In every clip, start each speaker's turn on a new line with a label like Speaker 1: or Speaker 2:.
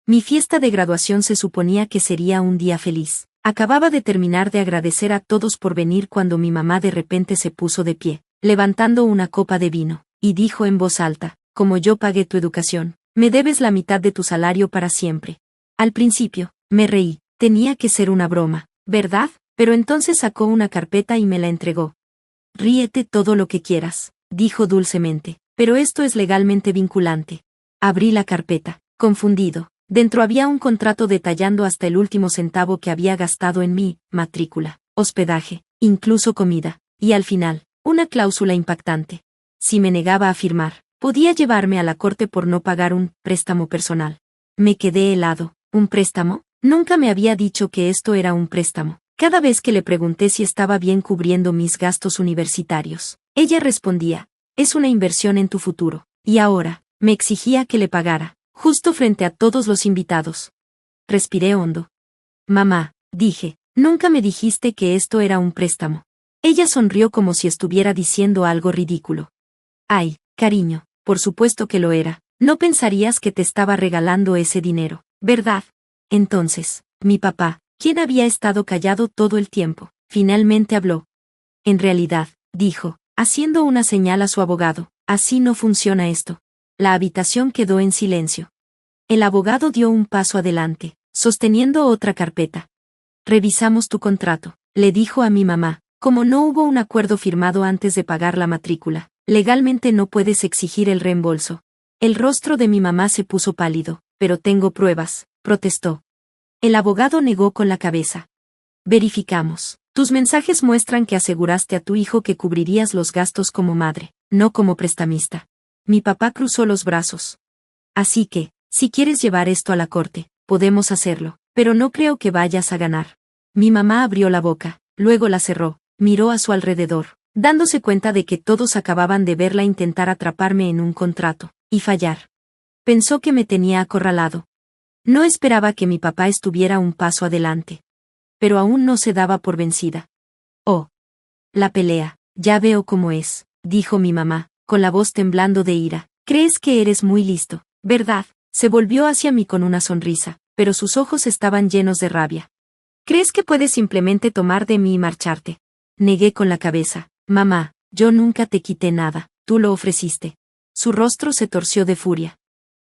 Speaker 1: Mi fiesta de graduación se suponía que sería un día feliz. Acababa de terminar de agradecer a todos por venir cuando mi mamá de repente se puso de pie, levantando una copa de vino, y dijo en voz alta: como yo pagué tu educación, me debes la mitad de tu salario para siempre. Al principio, me reí, tenía que ser una broma, ¿verdad? Pero entonces sacó una carpeta y me la entregó. Ríete todo lo que quieras, dijo dulcemente, pero esto es legalmente vinculante. Abrí la carpeta, confundido. Dentro había un contrato detallando hasta el último centavo que había gastado en mí, matrícula, hospedaje, incluso comida, y al final, una cláusula impactante. Si me negaba a firmar, podía llevarme a la corte por no pagar un préstamo personal. Me quedé helado. ¿Un préstamo? Nunca me había dicho que esto era un préstamo. Cada vez que le pregunté si estaba bien cubriendo mis gastos universitarios, ella respondía: es una inversión en tu futuro. Y ahora, me exigía que le pagara, justo frente a todos los invitados. Respiré hondo. Mamá, dije, nunca me dijiste que esto era un préstamo. Ella sonrió como si estuviera diciendo algo ridículo. Ay, cariño, por supuesto que lo era. No pensarías que te estaba regalando ese dinero, ¿verdad? Entonces, mi papá, quien había estado callado todo el tiempo, finalmente habló. En realidad, dijo, haciendo una señal a su abogado, así no funciona esto. La habitación quedó en silencio. El abogado dio un paso adelante, sosteniendo otra carpeta. Revisamos tu contrato, le dijo a mi mamá. Como no hubo un acuerdo firmado antes de pagar la matrícula, legalmente no puedes exigir el reembolso. El rostro de mi mamá se puso pálido. Pero tengo pruebas, protestó. El abogado negó con la cabeza. Verificamos. Tus mensajes muestran que aseguraste a tu hijo que cubrirías los gastos como madre, no como prestamista. Mi papá cruzó los brazos. Así que, si quieres llevar esto a la corte, podemos hacerlo, pero no creo que vayas a ganar. Mi mamá abrió la boca, luego la cerró, miró a su alrededor, dándose cuenta de que todos acababan de verla intentar atraparme en un contrato, y fallar. Pensó que me tenía acorralado. No esperaba que mi papá estuviera un paso adelante. Pero aún no se daba por vencida. Oh. La pelea, ya veo cómo es, dijo mi mamá, con la voz temblando de ira. Crees que eres muy listo, ¿verdad? Se volvió hacia mí con una sonrisa, pero sus ojos estaban llenos de rabia. ¿Crees que puedes simplemente tomar de mí y marcharte? Negué con la cabeza. Mamá, yo nunca te quité nada, tú lo ofreciste. Su rostro se torció de furia.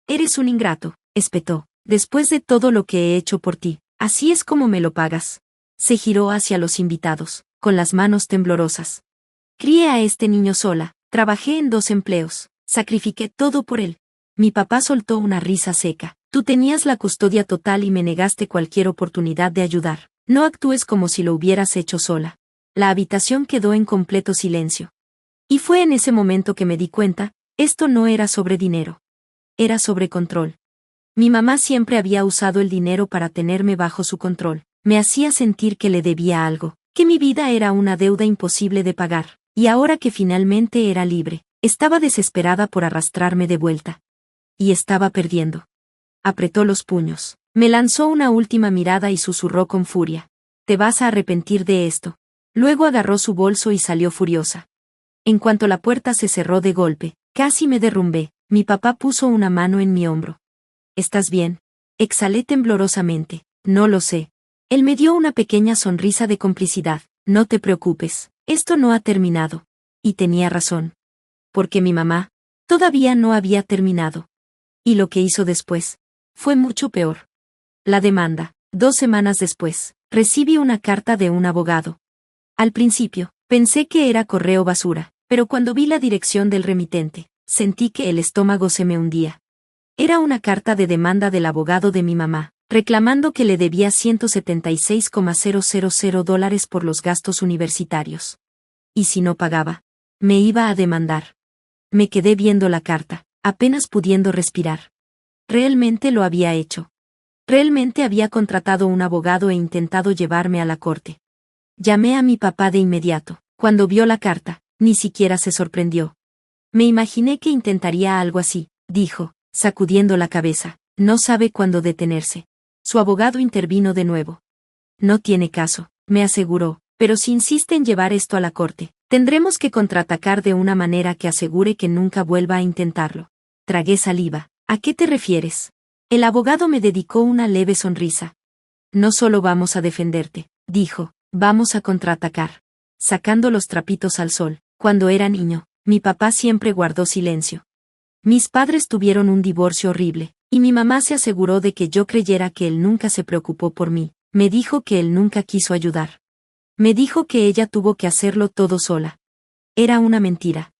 Speaker 1: Eres un ingrato, espetó. Después de todo lo que he hecho por ti, así es como me lo pagas. Se giró hacia los invitados, con las manos temblorosas. Crié a este niño sola, trabajé en 2 empleos, sacrifiqué todo por él. Mi papá soltó una risa seca. Tú tenías la custodia total y me negaste cualquier oportunidad de ayudar. No actúes como si lo hubieras hecho sola. La habitación quedó en completo silencio. Y fue en ese momento que me di cuenta, esto no era sobre dinero. Era sobre control. Mi mamá siempre había usado el dinero para tenerme bajo su control. Me hacía sentir que le debía algo, que mi vida era una deuda imposible de pagar, y ahora que finalmente era libre, estaba desesperada por arrastrarme de vuelta. Y estaba perdiendo. Apretó los puños, me lanzó una última mirada y susurró con furia. Te vas a arrepentir de esto. Luego agarró su bolso y salió furiosa. En cuanto la puerta se cerró de golpe, casi me derrumbé. Mi papá puso una mano en mi hombro. ¿Estás bien? Exhalé temblorosamente. No lo sé. Él me dio una pequeña sonrisa de complicidad. No te preocupes, esto no ha terminado. Y tenía razón. Porque mi mamá todavía no había terminado. Y lo que hizo después fue mucho peor. La demanda. 2 semanas después, recibí una carta de un abogado. Al principio, pensé que era correo basura, pero cuando vi la dirección del remitente, sentí que el estómago se me hundía. Era una carta de demanda del abogado de mi mamá, reclamando que le debía $176,000 por los gastos universitarios. Y si no pagaba, me iba a demandar. Me quedé viendo la carta, apenas pudiendo respirar. Realmente lo había hecho. Realmente había contratado un abogado e intentado llevarme a la corte. Llamé a mi papá de inmediato. Cuando vio la carta, ni siquiera se sorprendió. Me imaginé que intentaría algo así, dijo, sacudiendo la cabeza. No sabe cuándo detenerse. Su abogado intervino de nuevo. No tiene caso, me aseguró, pero si insiste en llevar esto a la corte, tendremos que contraatacar de una manera que asegure que nunca vuelva a intentarlo. Tragué saliva. ¿A qué te refieres? El abogado me dedicó una leve sonrisa. No solo vamos a defenderte, dijo, vamos a contraatacar. Sacando los trapitos al sol. Cuando era niño, mi papá siempre guardó silencio. Mis padres tuvieron un divorcio horrible, y mi mamá se aseguró de que yo creyera que él nunca se preocupó por mí. Me dijo que él nunca quiso ayudar. Me dijo que ella tuvo que hacerlo todo sola. Era una mentira.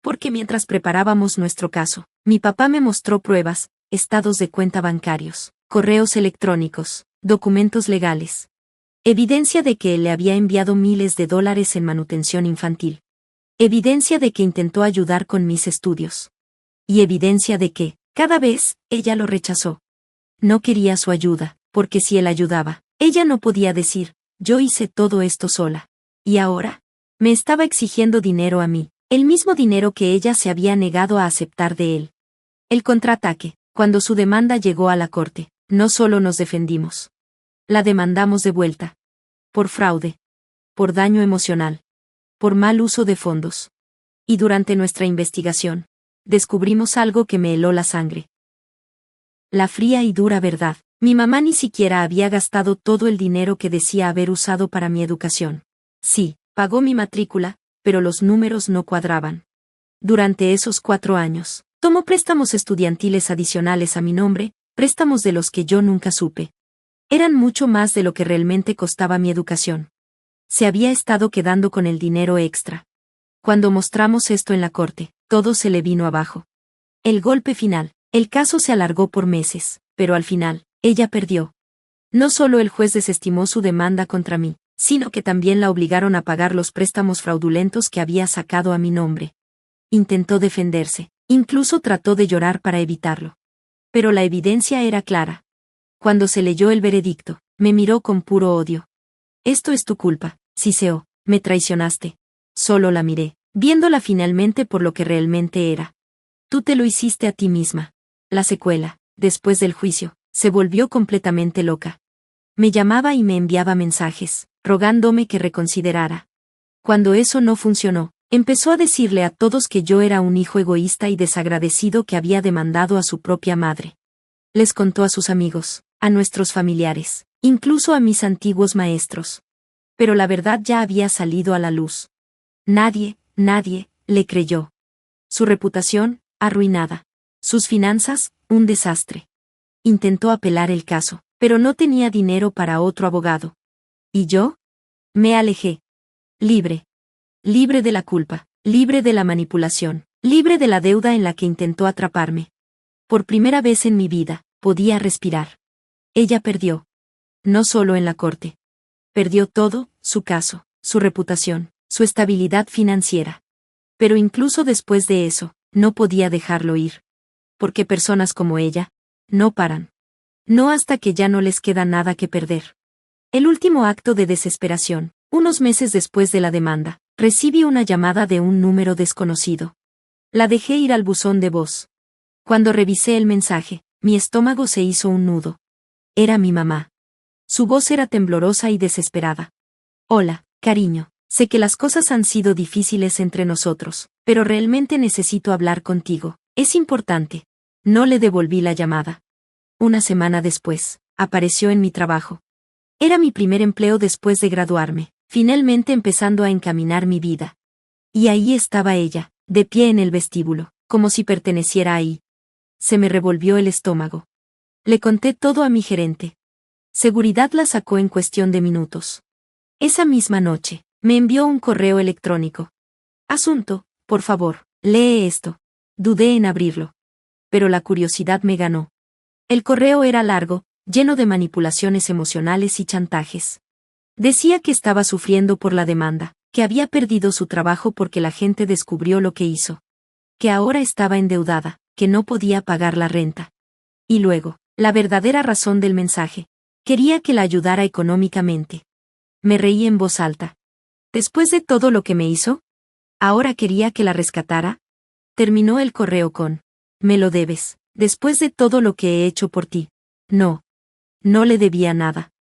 Speaker 1: Porque mientras preparábamos nuestro caso, mi papá me mostró pruebas, estados de cuenta bancarios, correos electrónicos, documentos legales. Evidencia de que él le había enviado miles de dólares en manutención infantil. Evidencia de que intentó ayudar con mis estudios. Y evidencia de que, cada vez, ella lo rechazó. No quería su ayuda, porque si él ayudaba, ella no podía decir, yo hice todo esto sola. Y ahora, me estaba exigiendo dinero a mí, el mismo dinero que ella se había negado a aceptar de él. El contraataque, cuando su demanda llegó a la corte, no solo nos defendimos. La demandamos de vuelta. Por fraude. Por daño emocional. Por mal uso de fondos. Y durante nuestra investigación, descubrimos algo que me heló la sangre. La fría y dura verdad. Mi mamá ni siquiera había gastado todo el dinero que decía haber usado para mi educación. Sí, pagó mi matrícula, pero los números no cuadraban. Durante esos 4 años, tomó préstamos estudiantiles adicionales a mi nombre, préstamos de los que yo nunca supe. Eran mucho más de lo que realmente costaba mi educación. Se había estado quedando con el dinero extra. Cuando mostramos esto en la corte, todo se le vino abajo. El golpe final, el caso se alargó por meses, pero al final, ella perdió. No solo el juez desestimó su demanda contra mí, sino que también la obligaron a pagar los préstamos fraudulentos que había sacado a mi nombre. Intentó defenderse, incluso trató de llorar para evitarlo. Pero la evidencia era clara. Cuando se leyó el veredicto, me miró con puro odio. Esto es tu culpa, Ciceo, me traicionaste. Solo la miré, viéndola finalmente por lo que realmente era. Tú te lo hiciste a ti misma. La secuela, después del juicio, se volvió completamente loca. Me llamaba y me enviaba mensajes, rogándome que reconsiderara. Cuando eso no funcionó, empezó a decirle a todos que yo era un hijo egoísta y desagradecido que había demandado a su propia madre. Les contó a sus amigos, a nuestros familiares, incluso a mis antiguos maestros. Pero la verdad ya había salido a la luz. Nadie le creyó. Su reputación, arruinada. Sus finanzas, un desastre. Intentó apelar el caso, pero no tenía dinero para otro abogado. ¿Y yo? Me alejé. Libre. Libre de la culpa, libre de la manipulación, libre de la deuda en la que intentó atraparme. Por primera vez en mi vida, podía respirar. Ella perdió. No solo en la corte. Perdió todo, su caso, su reputación, su estabilidad financiera. Pero incluso después de eso, no podía dejarlo ir. Porque personas como ella, no paran. No hasta que ya no les queda nada que perder. El último acto de desesperación, unos meses después de la demanda, recibí una llamada de un número desconocido. La dejé ir al buzón de voz. Cuando revisé el mensaje, mi estómago se hizo un nudo. Era mi mamá. Su voz era temblorosa y desesperada. Hola, cariño, sé que las cosas han sido difíciles entre nosotros, pero realmente necesito hablar contigo. Es importante. No le devolví la llamada. Una semana después, apareció en mi trabajo. Era mi primer empleo después de graduarme, finalmente empezando a encaminar mi vida. Y ahí estaba ella, de pie en el vestíbulo, como si perteneciera ahí. Se me revolvió el estómago. Le conté todo a mi gerente. Seguridad la sacó en cuestión de minutos. Esa misma noche, me envió un correo electrónico. Asunto, por favor, lee esto. Dudé en abrirlo. Pero la curiosidad me ganó. El correo era largo, lleno de manipulaciones emocionales y chantajes. Decía que estaba sufriendo por la demanda, que había perdido su trabajo porque la gente descubrió lo que hizo. Que ahora estaba endeudada, que no podía pagar la renta. Y luego, la verdadera razón del mensaje. Quería que la ayudara económicamente. Me reí en voz alta. Después de todo lo que me hizo, ¿ahora quería que la rescatara? Terminó el correo con: me lo debes, después de todo lo que he hecho por ti. No. No le debía nada.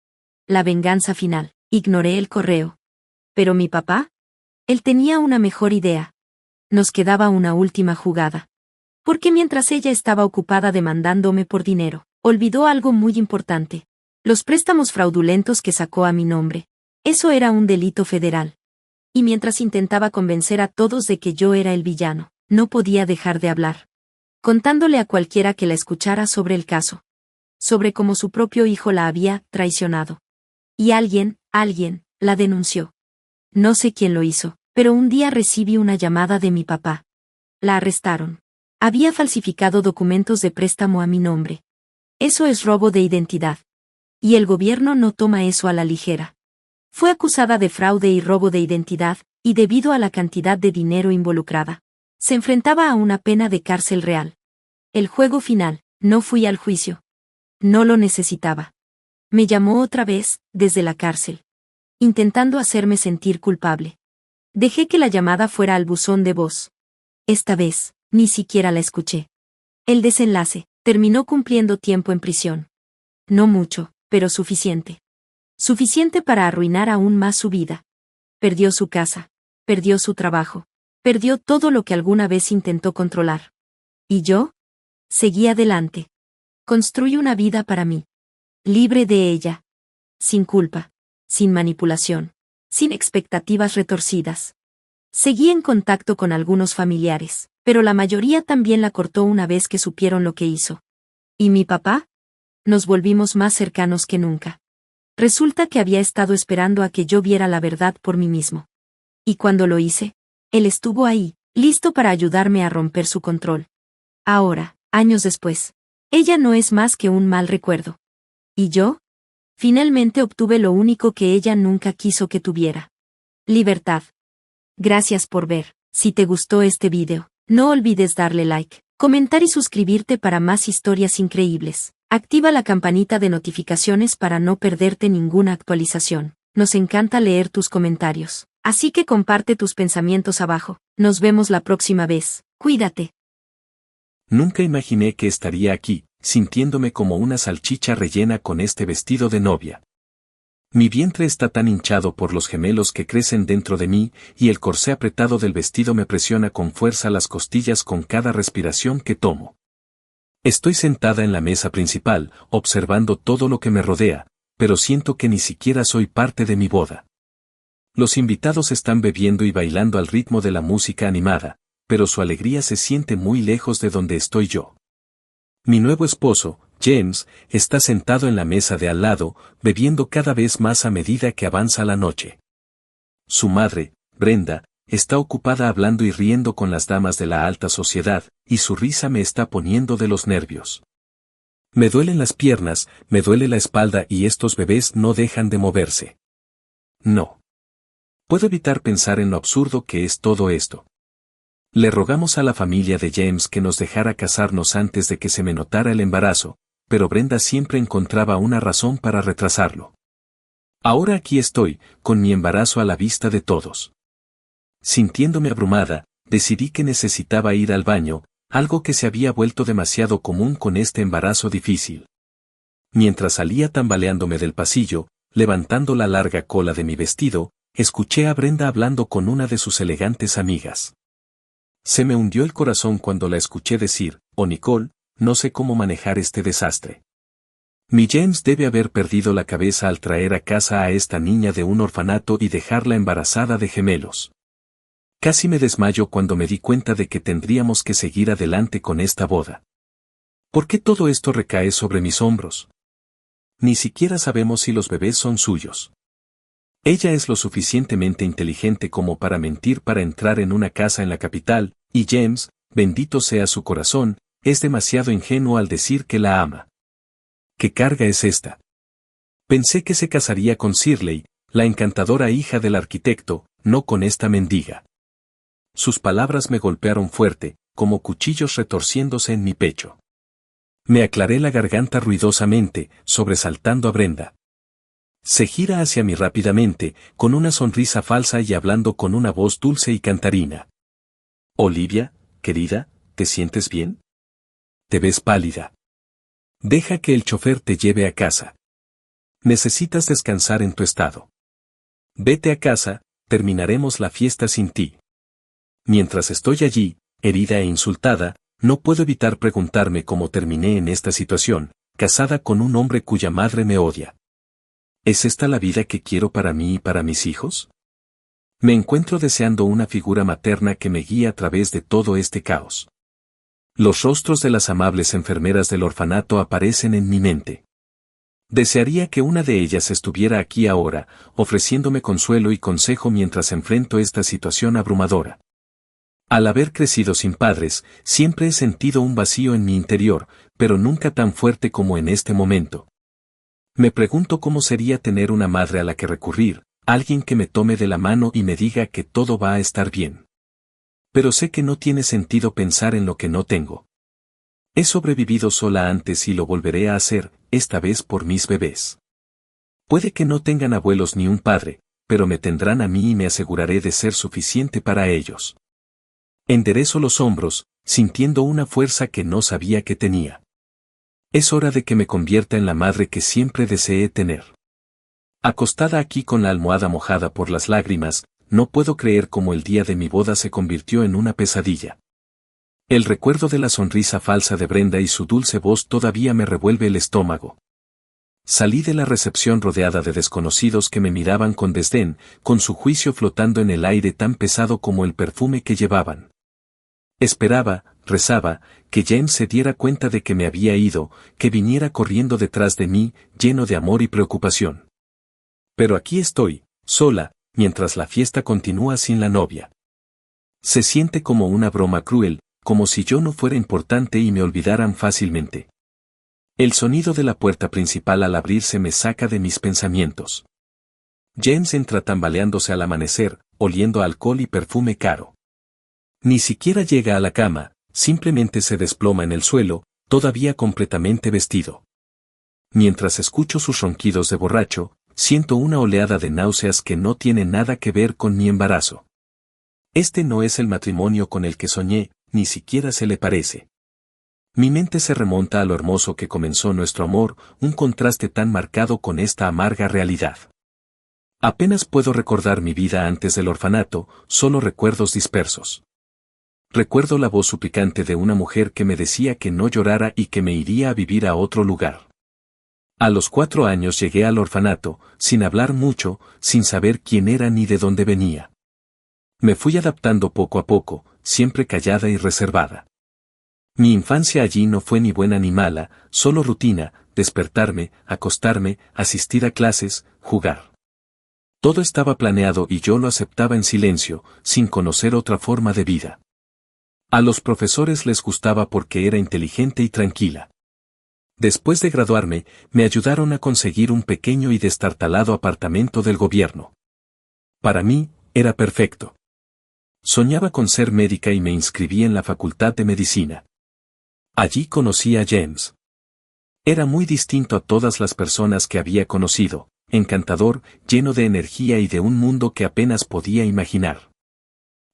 Speaker 1: La venganza final. Ignoré el correo. ¿Pero mi papá? Él tenía una mejor idea. Nos quedaba una última jugada. Porque mientras ella estaba ocupada demandándome por dinero, Olvidó algo muy importante. Los préstamos fraudulentos que sacó a mi nombre. Eso era un delito federal. Y mientras intentaba convencer a todos de que yo era el villano, no podía dejar de hablar. Contándole a cualquiera que la escuchara sobre el caso. Sobre cómo su propio hijo la había traicionado. Y alguien, la denunció. No sé quién lo hizo, pero un día recibí una llamada de mi papá. La arrestaron. Había falsificado documentos de préstamo a mi nombre. Eso es robo de identidad. Y el gobierno no toma eso a la ligera. Fue acusada de fraude y robo de identidad, y debido a la cantidad de dinero involucrada, se enfrentaba a una pena de cárcel real. El juego final, no fui al juicio. No lo necesitaba. Me llamó otra vez, desde la cárcel. Intentando hacerme sentir culpable. Dejé que la llamada fuera al buzón de voz. Esta vez, ni siquiera la escuché. El desenlace, terminó cumpliendo tiempo en prisión. No mucho, pero suficiente. Suficiente para arruinar aún más su vida. Perdió su casa. Perdió su trabajo. Perdió todo lo que alguna vez intentó controlar. ¿Y yo? Seguí adelante. Construí una vida para mí. Libre de ella. Sin culpa. Sin manipulación. Sin expectativas retorcidas. Seguí en contacto con algunos familiares, pero la mayoría también la cortó una vez que supieron lo que hizo. ¿Y mi papá? Nos volvimos más cercanos que nunca. Resulta que había estado esperando a que yo viera la verdad por mí mismo. Y cuando lo hice, él estuvo ahí, listo para ayudarme a romper su control. Ahora, años después, ella no es más que un mal recuerdo. ¿Y yo? Finalmente obtuve lo único que ella nunca quiso que tuviera. Libertad. Gracias por ver. Si te gustó este video, no olvides darle like, comentar y suscribirte para más historias increíbles. Activa la campanita de notificaciones para no perderte ninguna actualización. Nos encanta leer tus comentarios. Así que comparte tus pensamientos abajo. Nos vemos la próxima vez. Cuídate.
Speaker 2: Nunca imaginé que estaría aquí, sintiéndome como una salchicha rellena con este vestido de novia. Mi vientre está tan hinchado por los gemelos que crecen dentro de mí, y el corsé apretado del vestido me presiona con fuerza las costillas con cada respiración que tomo. Estoy sentada en la mesa principal, observando todo lo que me rodea, pero siento que ni siquiera soy parte de mi boda. Los invitados están bebiendo y bailando al ritmo de la música animada, pero su alegría se siente muy lejos de donde estoy yo. Mi nuevo esposo, James, está sentado en la mesa de al lado, bebiendo cada vez más a medida que avanza la noche. Su madre, Brenda, está ocupada hablando y riendo con las damas de la alta sociedad, y su risa me está poniendo de los nervios. Me duelen las piernas, me duele la espalda y estos bebés no dejan de moverse. No. Puedo evitar pensar en lo absurdo que es todo esto. Le rogamos a la familia de James que nos dejara casarnos antes de que se me notara el embarazo, pero Brenda siempre encontraba una razón para retrasarlo. Ahora aquí estoy, con mi embarazo a la vista de todos. Sintiéndome abrumada, decidí que necesitaba ir al baño, algo que se había vuelto demasiado común con este embarazo difícil. Mientras salía tambaleándome del pasillo, levantando la larga cola de mi vestido, escuché a Brenda hablando con una de sus elegantes amigas. Se me hundió el corazón cuando la escuché decir, «Oh Nicole, no sé cómo manejar este desastre. Mi James debe haber perdido la cabeza al traer a casa a esta niña de un orfanato y dejarla embarazada de gemelos». Casi me desmayo cuando me di cuenta de que tendríamos que seguir adelante con esta boda. ¿Por qué todo esto recae sobre mis hombros? Ni siquiera sabemos si los bebés son suyos. Ella es lo suficientemente inteligente como para mentir para entrar en una casa en la capital, y James, bendito sea su corazón, es demasiado ingenuo al decir que la ama. ¿Qué carga es esta? Pensé que se casaría con Shirley, la encantadora hija del arquitecto, no con esta mendiga. Sus palabras me golpearon fuerte, como cuchillos retorciéndose en mi pecho. Me aclaré la garganta ruidosamente, sobresaltando a Brenda. Se gira hacia mí rápidamente, con una sonrisa falsa y hablando con una voz dulce y cantarina. «Olivia, querida, ¿te sientes bien? Te ves pálida. Deja que el chofer te lleve a casa. Necesitas descansar en tu estado. Vete a casa, terminaremos la fiesta sin ti». Mientras estoy allí, herida e insultada, no puedo evitar preguntarme cómo terminé en esta situación, casada con un hombre cuya madre me odia. ¿Es esta la vida que quiero para mí y para mis hijos? Me encuentro deseando una figura materna que me guíe a través de todo este caos. Los rostros de las amables enfermeras del orfanato aparecen en mi mente. Desearía que una de ellas estuviera aquí ahora, ofreciéndome consuelo y consejo mientras enfrento esta situación abrumadora. Al haber crecido sin padres, siempre he sentido un vacío en mi interior, pero nunca tan fuerte como en este momento. Me pregunto cómo sería tener una madre a la que recurrir, alguien que me tome de la mano y me diga que todo va a estar bien. Pero sé que no tiene sentido pensar en lo que no tengo. He sobrevivido sola antes y lo volveré a hacer, esta vez por mis bebés. Puede que no tengan abuelos ni un padre, pero me tendrán a mí y me aseguraré de ser suficiente para ellos. Enderezo los hombros, sintiendo una fuerza que no sabía que tenía. Es hora de que me convierta en la madre que siempre deseé tener. Acostada aquí con la almohada mojada por las lágrimas, no puedo creer cómo el día de mi boda se convirtió en una pesadilla. El recuerdo de la sonrisa falsa de Brenda y su dulce voz todavía me revuelve el estómago. Salí de la recepción rodeada de desconocidos que me miraban con desdén, con su juicio flotando en el aire tan pesado como el perfume que llevaban. Esperaba, rezaba, que James se diera cuenta de que me había ido, que viniera corriendo detrás de mí, lleno de amor y preocupación. Pero aquí estoy, sola, mientras la fiesta continúa sin la novia. Se siente como una broma cruel, como si yo no fuera importante y me olvidaran fácilmente. El sonido de la puerta principal al abrirse me saca de mis pensamientos. James entra tambaleándose al amanecer, oliendo a alcohol y perfume caro. Ni siquiera llega a la cama, simplemente se desploma en el suelo, todavía completamente vestido. Mientras escucho sus ronquidos de borracho, siento una oleada de náuseas que no tiene nada que ver con mi embarazo. Este no es el matrimonio con el que soñé, ni siquiera se le parece. Mi mente se remonta a lo hermoso que comenzó nuestro amor, un contraste tan marcado con esta amarga realidad. Apenas puedo recordar mi vida antes del orfanato, solo recuerdos dispersos. Recuerdo la voz suplicante de una mujer que me decía que no llorara y que me iría a vivir a otro lugar. A los 4 años llegué al orfanato, sin hablar mucho, sin saber quién era ni de dónde venía. Me fui adaptando poco a poco, siempre callada y reservada. Mi infancia allí no fue ni buena ni mala, solo rutina, despertarme, acostarme, asistir a clases, jugar. Todo estaba planeado y yo lo aceptaba en silencio, sin conocer otra forma de vida. A los profesores les gustaba porque era inteligente y tranquila. Después de graduarme, me ayudaron a conseguir un pequeño y destartalado apartamento del gobierno. Para mí, era perfecto. Soñaba con ser médica y me inscribí en la Facultad de Medicina. Allí conocí a James. Era muy distinto a todas las personas que había conocido, encantador, lleno de energía y de un mundo que apenas podía imaginar.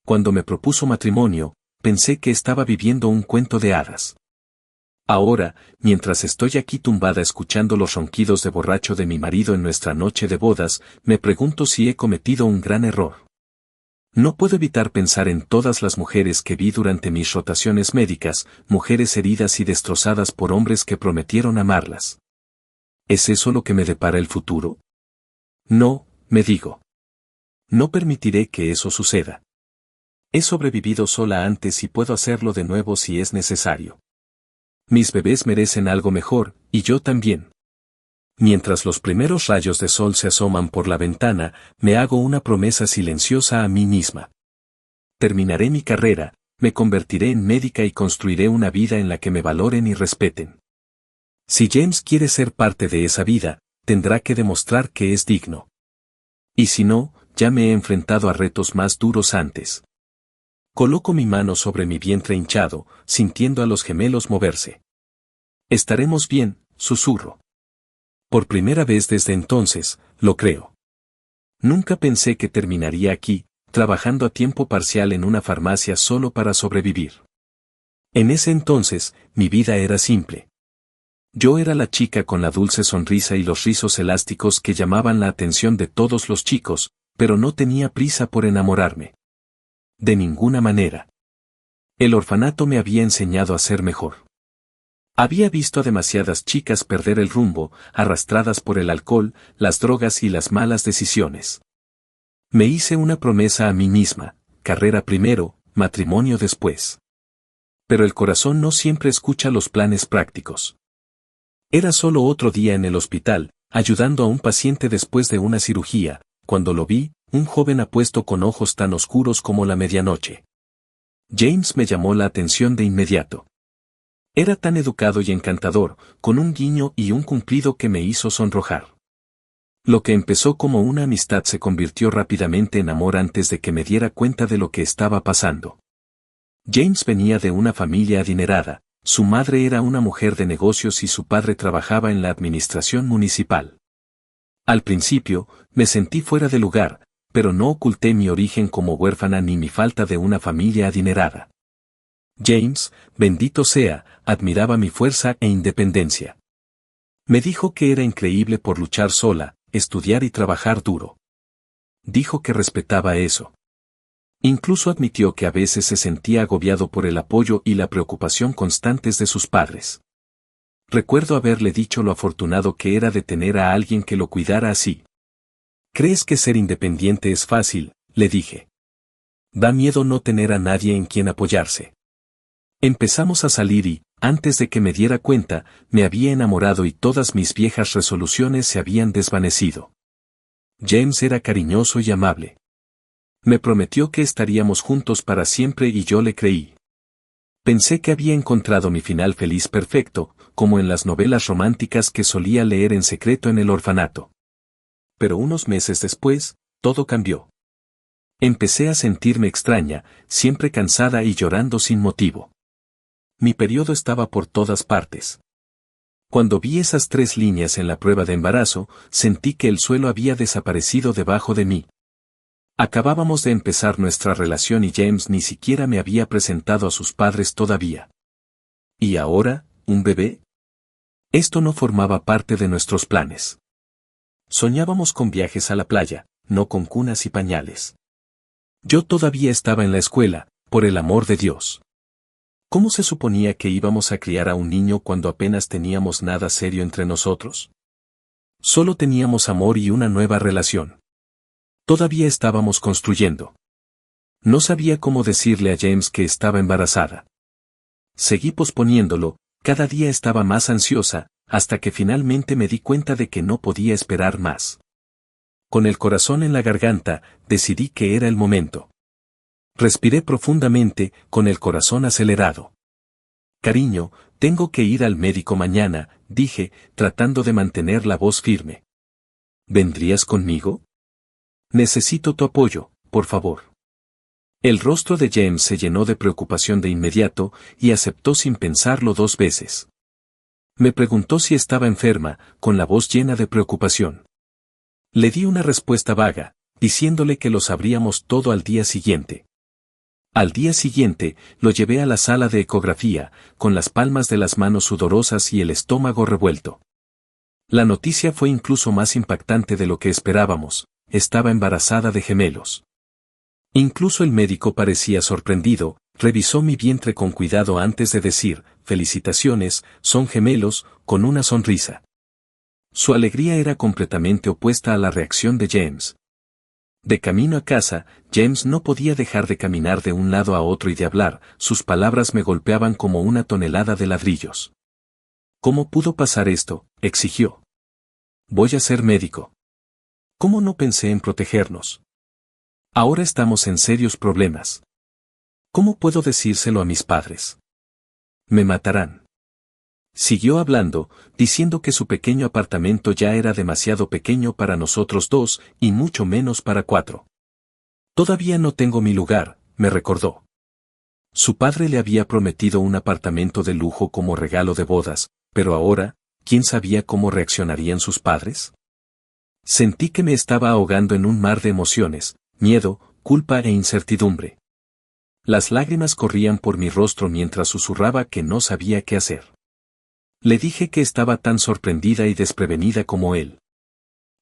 Speaker 2: Cuando me propuso matrimonio, pensé que estaba viviendo un cuento de hadas. Ahora, mientras estoy aquí tumbada escuchando los ronquidos de borracho de mi marido en nuestra noche de bodas, me pregunto si he cometido un gran error. No puedo evitar pensar en todas las mujeres que vi durante mis rotaciones médicas, mujeres heridas y destrozadas por hombres que prometieron amarlas. ¿Es eso lo que me depara el futuro? No, me digo. No permitiré que eso suceda. He sobrevivido sola antes y puedo hacerlo de nuevo si es necesario. Mis bebés merecen algo mejor, y yo también. Mientras los primeros rayos de sol se asoman por la ventana, me hago una promesa silenciosa a mí misma. Terminaré mi carrera, me convertiré en médica y construiré una vida en la que me valoren y respeten. Si James quiere ser parte de esa vida, tendrá que demostrar que es digno. Y si no, ya me he enfrentado a retos más duros antes. Coloco mi mano sobre mi vientre hinchado, sintiendo a los gemelos moverse. Estaremos bien, susurro. Por primera vez desde entonces, lo creo. Nunca pensé que terminaría aquí, trabajando a tiempo parcial en una farmacia solo para sobrevivir. En ese entonces, mi vida era simple. Yo era la chica con la dulce sonrisa y los rizos elásticos que llamaban la atención de todos los chicos, pero no tenía prisa por enamorarme. De ninguna manera. El orfanato me había enseñado a ser mejor. Había visto a demasiadas chicas perder el rumbo, arrastradas por el alcohol, las drogas y las malas decisiones. Me hice una promesa a mí misma: carrera primero, matrimonio después. Pero el corazón no siempre escucha los planes prácticos. Era solo otro día en el hospital, ayudando a un paciente después de una cirugía, cuando lo vi, un joven apuesto con ojos tan oscuros como la medianoche. James me llamó la atención de inmediato. Era tan educado y encantador, con un guiño y un cumplido que me hizo sonrojar. Lo que empezó como una amistad se convirtió rápidamente en amor antes de que me diera cuenta de lo que estaba pasando. James venía de una familia adinerada, su madre era una mujer de negocios y su padre trabajaba en la administración municipal. Al principio, me sentí fuera de lugar, pero no oculté mi origen como huérfana ni mi falta de una familia adinerada. James, bendito sea, admiraba mi fuerza e independencia. Me dijo que era increíble por luchar sola, estudiar y trabajar duro. Dijo que respetaba eso. Incluso admitió que a veces se sentía agobiado por el apoyo y la preocupación constantes de sus padres. Recuerdo haberle dicho lo afortunado que era de tener a alguien que lo cuidara así. ¿Crees que ser independiente es fácil?, le dije. Da miedo no tener a nadie en quien apoyarse. Empezamos a salir y, antes de que me diera cuenta, me había enamorado y todas mis viejas resoluciones se habían desvanecido. James era cariñoso y amable. Me prometió que estaríamos juntos para siempre y yo le creí. Pensé que había encontrado mi final feliz perfecto, como en las novelas románticas que solía leer en secreto en el orfanato. Pero unos meses después, todo cambió. Empecé a sentirme extraña, siempre cansada y llorando sin motivo. Mi periodo estaba por todas partes. Cuando vi esas 3 líneas en la prueba de embarazo, sentí que el suelo había desaparecido debajo de mí. Acabábamos de empezar nuestra relación y James ni siquiera me había presentado a sus padres todavía. ¿Y ahora, un bebé? Esto no formaba parte de nuestros planes. Soñábamos con viajes a la playa, no con cunas y pañales. Yo todavía estaba en la escuela, por el amor de Dios. ¿Cómo se suponía que íbamos a criar a un niño cuando apenas teníamos nada serio entre nosotros? Solo teníamos amor y una nueva relación. Todavía estábamos construyendo. No sabía cómo decirle a James que estaba embarazada. Seguí posponiéndolo, cada día estaba más ansiosa, hasta que finalmente me di cuenta de que no podía esperar más. Con el corazón en la garganta, decidí que era el momento. Respiré profundamente, con el corazón acelerado. Cariño, tengo que ir al médico mañana, dije, tratando de mantener la voz firme. ¿Vendrías conmigo? Necesito tu apoyo, por favor. El rostro de James se llenó de preocupación de inmediato, y aceptó sin pensarlo 2 veces. Me preguntó si estaba enferma, con la voz llena de preocupación. Le di una respuesta vaga, diciéndole que lo sabríamos todo al día siguiente. Al día siguiente, lo llevé a la sala de ecografía, con las palmas de las manos sudorosas y el estómago revuelto. La noticia fue incluso más impactante de lo que esperábamos: estaba embarazada de gemelos. Incluso el médico parecía sorprendido, revisó mi vientre con cuidado antes de decir: felicitaciones, son gemelos, con una sonrisa. Su alegría era completamente opuesta a la reacción de James. De camino a casa, James no podía dejar de caminar de un lado a otro y de hablar, sus palabras me golpeaban como una tonelada de ladrillos. ¿Cómo pudo pasar esto?, exigió. Voy a ser médico. ¿Cómo no pensé en protegernos? Ahora estamos en serios problemas. ¿Cómo puedo decírselo a mis padres? Me matarán. Siguió hablando, diciendo que su pequeño apartamento ya era demasiado pequeño para nosotros 2, y mucho menos para 4. Todavía no tengo mi lugar, me recordó. Su padre le había prometido un apartamento de lujo como regalo de bodas, pero ahora, ¿quién sabía cómo reaccionarían sus padres? Sentí que me estaba ahogando en un mar de emociones, miedo, culpa e incertidumbre. Las lágrimas corrían por mi rostro mientras susurraba que no sabía qué hacer. Le dije que estaba tan sorprendida y desprevenida como él.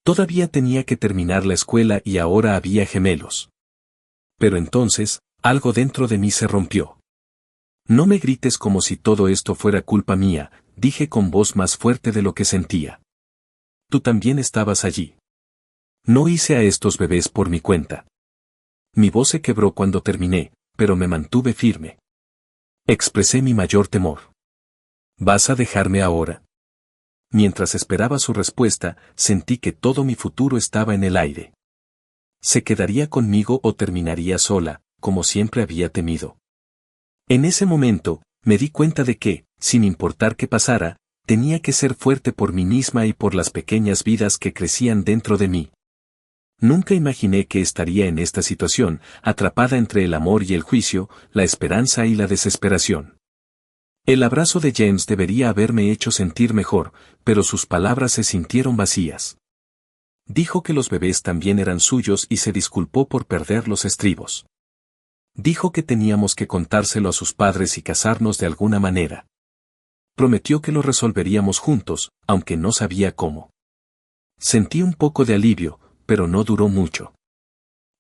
Speaker 2: Todavía tenía que terminar la escuela y ahora había gemelos. Pero entonces, algo dentro de mí se rompió. No me grites como si todo esto fuera culpa mía, dije con voz más fuerte de lo que sentía. Tú también estabas allí. No hice a estos bebés por mi cuenta. Mi voz se quebró cuando terminé, pero me mantuve firme. Expresé mi mayor temor. ¿Vas a dejarme ahora? Mientras esperaba su respuesta, sentí que todo mi futuro estaba en el aire. ¿Se quedaría conmigo o terminaría sola, como siempre había temido? En ese momento, me di cuenta de que, sin importar qué pasara, tenía que ser fuerte por mí misma y por las pequeñas vidas que crecían dentro de mí. Nunca imaginé que estaría en esta situación, atrapada entre el amor y el juicio, la esperanza y la desesperación. El abrazo de James debería haberme hecho sentir mejor, pero sus palabras se sintieron vacías. Dijo que los bebés también eran suyos y se disculpó por perder los estribos. Dijo que teníamos que contárselo a sus padres y casarnos de alguna manera. Prometió que lo resolveríamos juntos, aunque no sabía cómo. Sentí un poco de alivio, pero no duró mucho.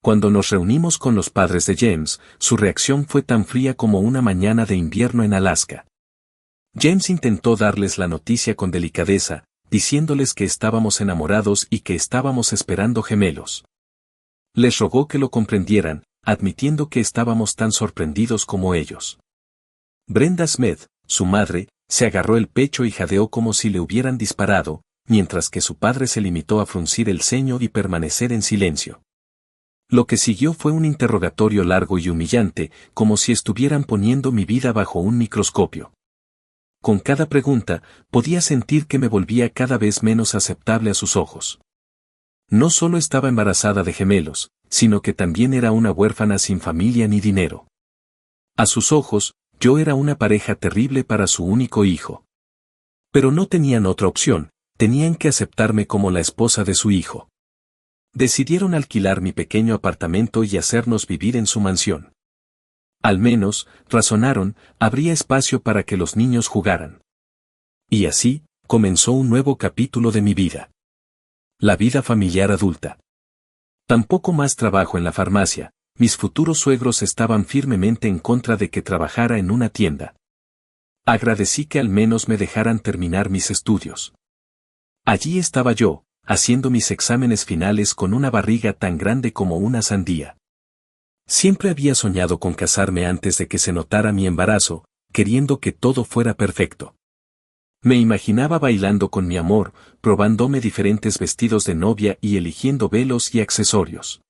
Speaker 2: Cuando nos reunimos con los padres de James, su reacción fue tan fría como una mañana de invierno en Alaska. James intentó darles la noticia con delicadeza, diciéndoles que estábamos enamorados y que estábamos esperando gemelos. Les rogó que lo comprendieran, admitiendo que estábamos tan sorprendidos como ellos. Brenda Smith, su madre, se agarró el pecho y jadeó como si le hubieran disparado, mientras que su padre se limitó a fruncir el ceño y permanecer en silencio. Lo que siguió fue un interrogatorio largo y humillante, como si estuvieran poniendo mi vida bajo un microscopio. Con cada pregunta, podía sentir que me volvía cada vez menos aceptable a sus ojos. No solo estaba embarazada de gemelos, sino que también era una huérfana sin familia ni dinero. A sus ojos, yo era una pareja terrible para su único hijo. Pero no tenían otra opción, tenían que aceptarme como la esposa de su hijo. Decidieron alquilar mi pequeño apartamento y hacernos vivir en su mansión. Al menos, razonaron, habría espacio para que los niños jugaran. Y así, comenzó un nuevo capítulo de mi vida. La vida familiar adulta. Tampoco más trabajo en la farmacia, mis futuros suegros estaban firmemente en contra de que trabajara en una tienda. Agradecí que al menos me dejaran terminar mis estudios. Allí estaba yo, haciendo mis exámenes finales con una barriga tan grande como una sandía. Siempre había soñado con casarme antes de que se notara mi embarazo, queriendo que todo fuera perfecto. Me imaginaba bailando con mi amor, probándome diferentes vestidos de novia y eligiendo velos y accesorios.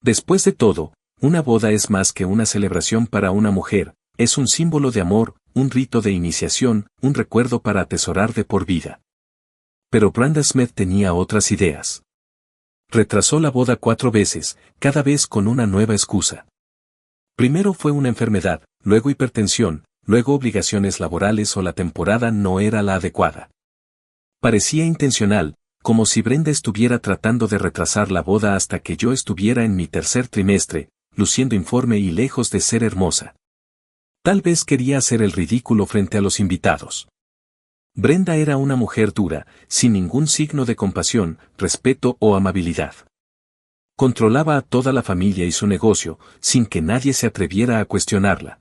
Speaker 2: Después de todo, una boda es más que una celebración para una mujer, es un símbolo de amor, un rito de iniciación, un recuerdo para atesorar de por vida. Pero Brenda Smith tenía otras ideas. Retrasó la boda 4 veces, cada vez con una nueva excusa. Primero fue una enfermedad, luego hipertensión, luego obligaciones laborales o la temporada no era la adecuada. Parecía intencional, como si Brenda estuviera tratando de retrasar la boda hasta que yo estuviera en mi 3er trimestre, luciendo informe y lejos de ser hermosa. Tal vez quería hacer el ridículo frente a los invitados. Brenda era una mujer dura, sin ningún signo de compasión, respeto o amabilidad. Controlaba a toda la familia y su negocio, sin que nadie se atreviera a cuestionarla.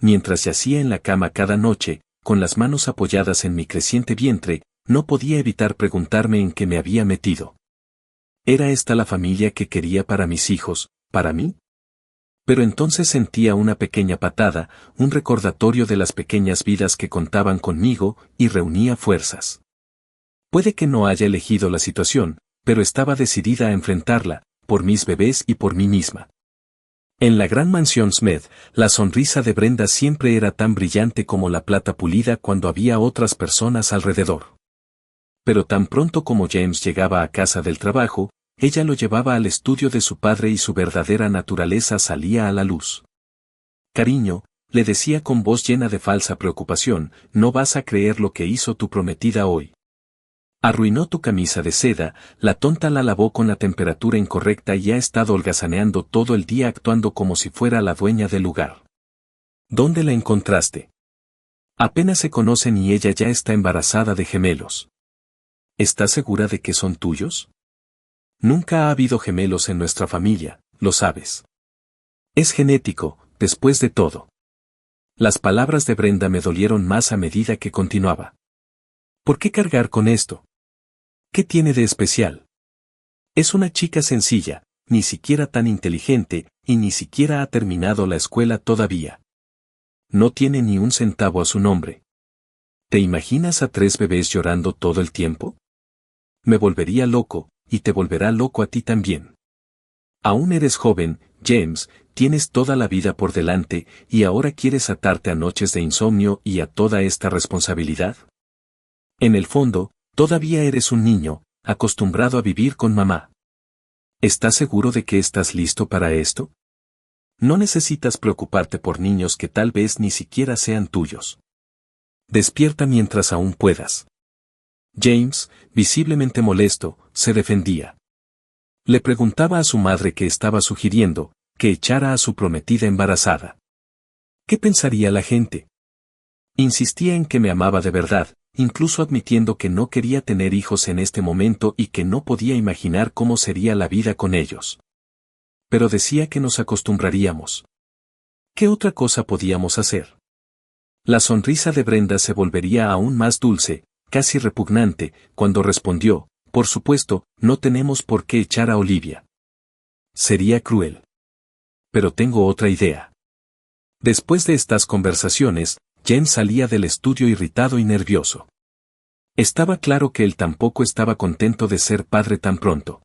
Speaker 2: Mientras yacía en la cama cada noche, con las manos apoyadas en mi creciente vientre, no podía evitar preguntarme en qué me había metido. ¿Era esta la familia que quería para mis hijos, para mí? Pero entonces sentía una pequeña patada, un recordatorio de las pequeñas vidas que contaban conmigo, y reunía fuerzas. Puede que no haya elegido la situación, pero estaba decidida a enfrentarla, por mis bebés y por mí misma. En la gran mansión Smith, la sonrisa de Brenda siempre era tan brillante como la plata pulida cuando había otras personas alrededor. Pero tan pronto como James llegaba a casa del trabajo, ella lo llevaba al estudio de su padre y su verdadera naturaleza salía a la luz. Cariño, le decía con voz llena de falsa preocupación, no vas a creer lo que hizo tu prometida hoy. Arruinó tu camisa de seda, la tonta la lavó con la temperatura incorrecta y ha estado holgazaneando todo el día actuando como si fuera la dueña del lugar. ¿Dónde la encontraste? Apenas se conocen y ella ya está embarazada de gemelos. ¿Estás segura de que son tuyos? Nunca ha habido gemelos en nuestra familia, lo sabes. Es genético, después de todo. Las palabras de Brenda me dolieron más a medida que continuaba. ¿Por qué cargar con esto? ¿Qué tiene de especial? Es una chica sencilla, ni siquiera tan inteligente, y ni siquiera ha terminado la escuela todavía. No tiene ni un centavo a su nombre. ¿Te imaginas a 3 bebés llorando todo el tiempo? Me volvería loco, y te volverá loco a ti también. Aún eres joven, James, tienes toda la vida por delante, y ahora quieres atarte a noches de insomnio y a toda esta responsabilidad. En el fondo, todavía eres un niño, acostumbrado a vivir con mamá. ¿Estás seguro de que estás listo para esto? No necesitas preocuparte por niños que tal vez ni siquiera sean tuyos. Despierta mientras aún puedas. James, visiblemente molesto, se defendía. Le preguntaba a su madre qué estaba sugiriendo, que echara a su prometida embarazada. ¿Qué pensaría la gente? Insistía en que me amaba de verdad, incluso admitiendo que no quería tener hijos en este momento y que no podía imaginar cómo sería la vida con ellos. Pero decía que nos acostumbraríamos. ¿Qué otra cosa podíamos hacer? La sonrisa de Brenda se volvería aún más dulce, casi repugnante, cuando respondió, por supuesto, no tenemos por qué echar a Olivia. Sería cruel. Pero tengo otra idea. Después de estas conversaciones, James salía del estudio irritado y nervioso. Estaba claro que él tampoco estaba contento de ser padre tan pronto.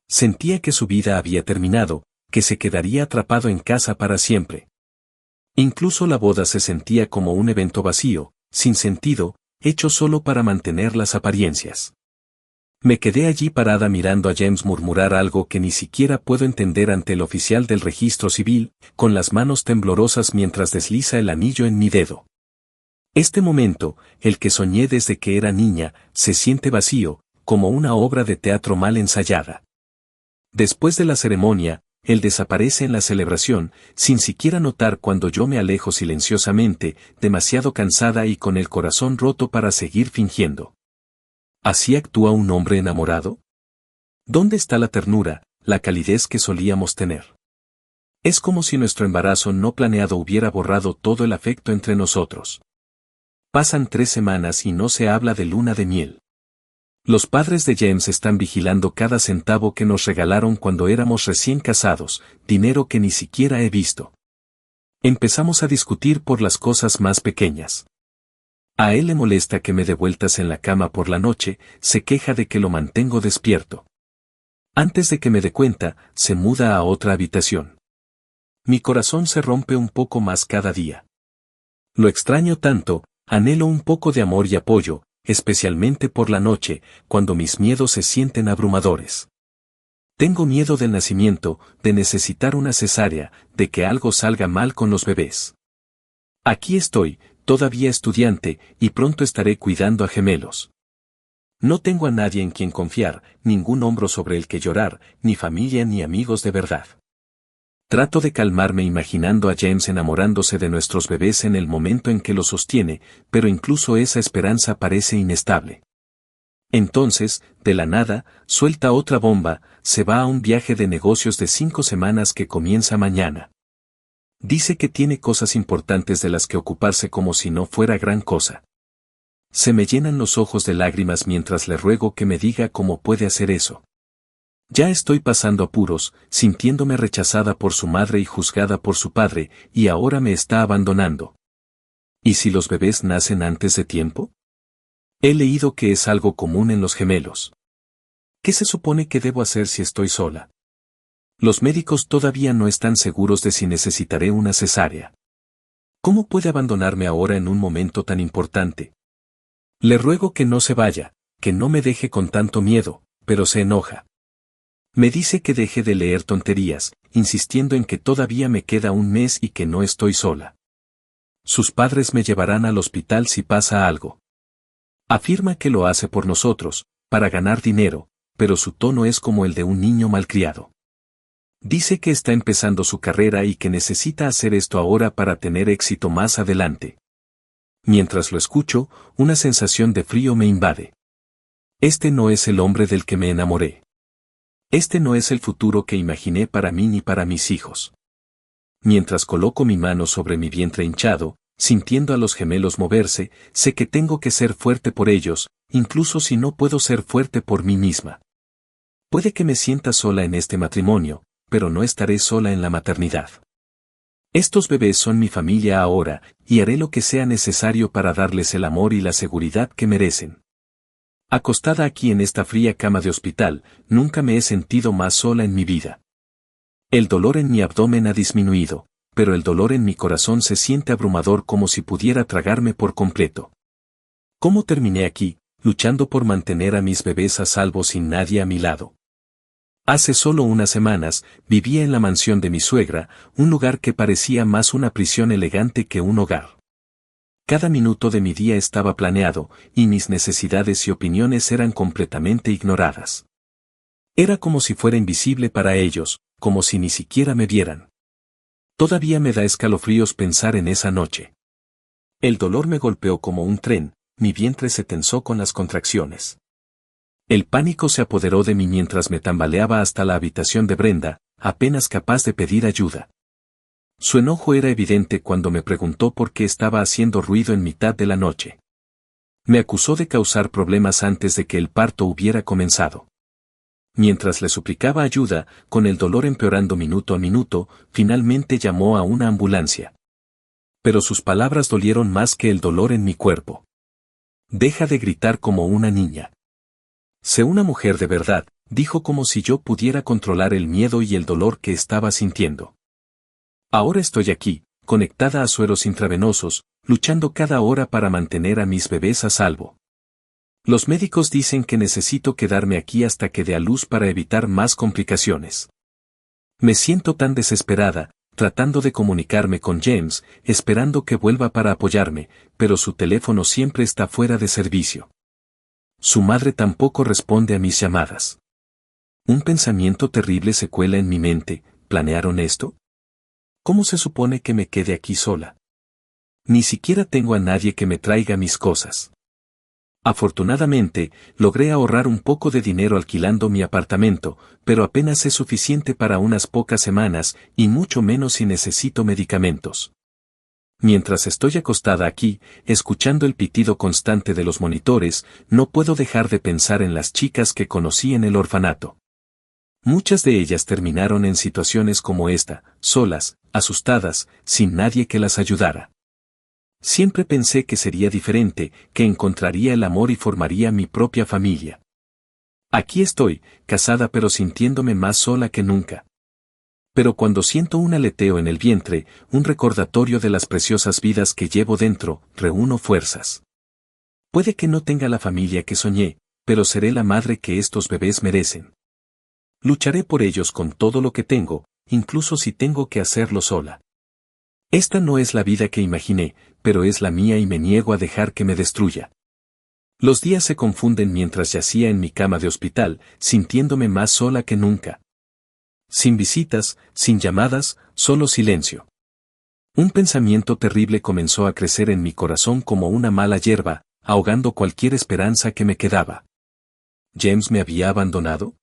Speaker 2: Sentía que su vida había terminado, que se quedaría atrapado en casa para siempre. Incluso la boda se sentía como un evento vacío, sin sentido, hecho solo para mantener las apariencias. Me quedé allí parada mirando a James murmurar algo que ni siquiera puedo entender ante el oficial del registro civil, con las manos temblorosas mientras desliza el anillo en mi dedo. Este momento, el que soñé desde que era niña, se siente vacío, como una obra de teatro mal ensayada. Después de la ceremonia, él desaparece en la celebración, sin siquiera notar cuando yo me alejo silenciosamente, demasiado cansada y con el corazón roto para seguir fingiendo. ¿Así actúa un hombre enamorado? ¿Dónde está la ternura, la calidez que solíamos tener? Es como si nuestro embarazo no planeado hubiera borrado todo el afecto entre nosotros. Pasan 3 semanas y no se habla de luna de miel. Los padres de James están vigilando cada centavo que nos regalaron cuando éramos recién casados, dinero que ni siquiera he visto. Empezamos a discutir por las cosas más pequeñas. A él le molesta que me dé vueltas en la cama por la noche, se queja de que lo mantengo despierto. Antes de que me dé cuenta, se muda a otra habitación. Mi corazón se rompe un poco más cada día. Lo extraño tanto, anhelo un poco de amor y apoyo, especialmente por la noche, cuando mis miedos se sienten abrumadores. Tengo miedo del nacimiento, de necesitar una cesárea, de que algo salga mal con los bebés. Aquí estoy, todavía estudiante, y pronto estaré cuidando a gemelos. No tengo a nadie en quien confiar, ningún hombro sobre el que llorar, ni familia ni amigos de verdad. Trato de calmarme imaginando a James enamorándose de nuestros bebés en el momento en que los sostiene, pero incluso esa esperanza parece inestable. Entonces, de la nada, suelta otra bomba, se va a un viaje de negocios de 5 semanas que comienza mañana. Dice que tiene cosas importantes de las que ocuparse como si no fuera gran cosa. Se me llenan los ojos de lágrimas mientras le ruego que me diga cómo puede hacer eso. Ya estoy pasando apuros, sintiéndome rechazada por su madre y juzgada por su padre, y ahora me está abandonando. ¿Y si los bebés nacen antes de tiempo? He leído que es algo común en los gemelos. ¿Qué se supone que debo hacer si estoy sola? Los médicos todavía no están seguros de si necesitaré una cesárea. ¿Cómo puede abandonarme ahora en un momento tan importante? Le ruego que no se vaya, que no me deje con tanto miedo, pero se enoja. Me dice que deje de leer tonterías, insistiendo en que todavía me queda un mes y que no estoy sola. Sus padres me llevarán al hospital si pasa algo. Afirma que lo hace por nosotros, para ganar dinero, pero su tono es como el de un niño malcriado. Dice que está empezando su carrera y que necesita hacer esto ahora para tener éxito más adelante. Mientras lo escucho, una sensación de frío me invade. Este no es el hombre del que me enamoré. Este no es el futuro que imaginé para mí ni para mis hijos. Mientras coloco mi mano sobre mi vientre hinchado, sintiendo a los gemelos moverse, sé que tengo que ser fuerte por ellos, incluso si no puedo ser fuerte por mí misma. Puede que me sienta sola en este matrimonio, pero no estaré sola en la maternidad. Estos bebés son mi familia ahora, y haré lo que sea necesario para darles el amor y la seguridad que merecen. Acostada aquí en esta fría cama de hospital, nunca me he sentido más sola en mi vida. El dolor en mi abdomen ha disminuido, pero el dolor en mi corazón se siente abrumador como si pudiera tragarme por completo. ¿Cómo terminé aquí, luchando por mantener a mis bebés a salvo sin nadie a mi lado? Hace solo unas semanas, vivía en la mansión de mi suegra, un lugar que parecía más una prisión elegante que un hogar. Cada minuto de mi día estaba planeado, y mis necesidades y opiniones eran completamente ignoradas. Era como si fuera invisible para ellos, como si ni siquiera me vieran. Todavía me da escalofríos pensar en esa noche. El dolor me golpeó como un tren, mi vientre se tensó con las contracciones. El pánico se apoderó de mí mientras me tambaleaba hasta la habitación de Brenda, apenas capaz de pedir ayuda. Su enojo era evidente cuando me preguntó por qué estaba haciendo ruido en mitad de la noche. Me acusó de causar problemas antes de que el parto hubiera comenzado. Mientras le suplicaba ayuda, con el dolor empeorando minuto a minuto, finalmente llamó a una ambulancia. Pero sus palabras dolieron más que el dolor en mi cuerpo. Deja de gritar como una niña. Sé una mujer de verdad, dijo como si yo pudiera controlar el miedo y el dolor que estaba sintiendo. Ahora estoy aquí, conectada a sueros intravenosos, luchando cada hora para mantener a mis bebés a salvo. Los médicos dicen que necesito quedarme aquí hasta que dé a luz para evitar más complicaciones. Me siento tan desesperada, tratando de comunicarme con James, esperando que vuelva para apoyarme, pero su teléfono siempre está fuera de servicio. Su madre tampoco responde a mis llamadas. Un pensamiento terrible se cuela en mi mente, ¿planearon esto? ¿Cómo se supone que me quede aquí sola? Ni siquiera tengo a nadie que me traiga mis cosas. Afortunadamente, logré ahorrar un poco de dinero alquilando mi apartamento, pero apenas es suficiente para unas pocas semanas, y mucho menos si necesito medicamentos. Mientras estoy acostada aquí, escuchando el pitido constante de los monitores, no puedo dejar de pensar en las chicas que conocí en el orfanato. Muchas de ellas terminaron en situaciones como esta, solas, asustadas, sin nadie que las ayudara. Siempre pensé que sería diferente, que encontraría el amor y formaría mi propia familia. Aquí estoy, casada pero sintiéndome más sola que nunca. Pero cuando siento un aleteo en el vientre, un recordatorio de las preciosas vidas que llevo dentro, reúno fuerzas. Puede que no tenga la familia que soñé, pero seré la madre que estos bebés merecen. Lucharé por ellos con todo lo que tengo, incluso si tengo que hacerlo sola. Esta no es la vida que imaginé, pero es la mía y me niego a dejar que me destruya. Los días se confunden mientras yacía en mi cama de hospital, sintiéndome más sola que nunca. Sin visitas, sin llamadas, solo silencio. Un pensamiento terrible comenzó a crecer en mi corazón como una mala hierba, ahogando cualquier esperanza que me quedaba. ¿James me había abandonado?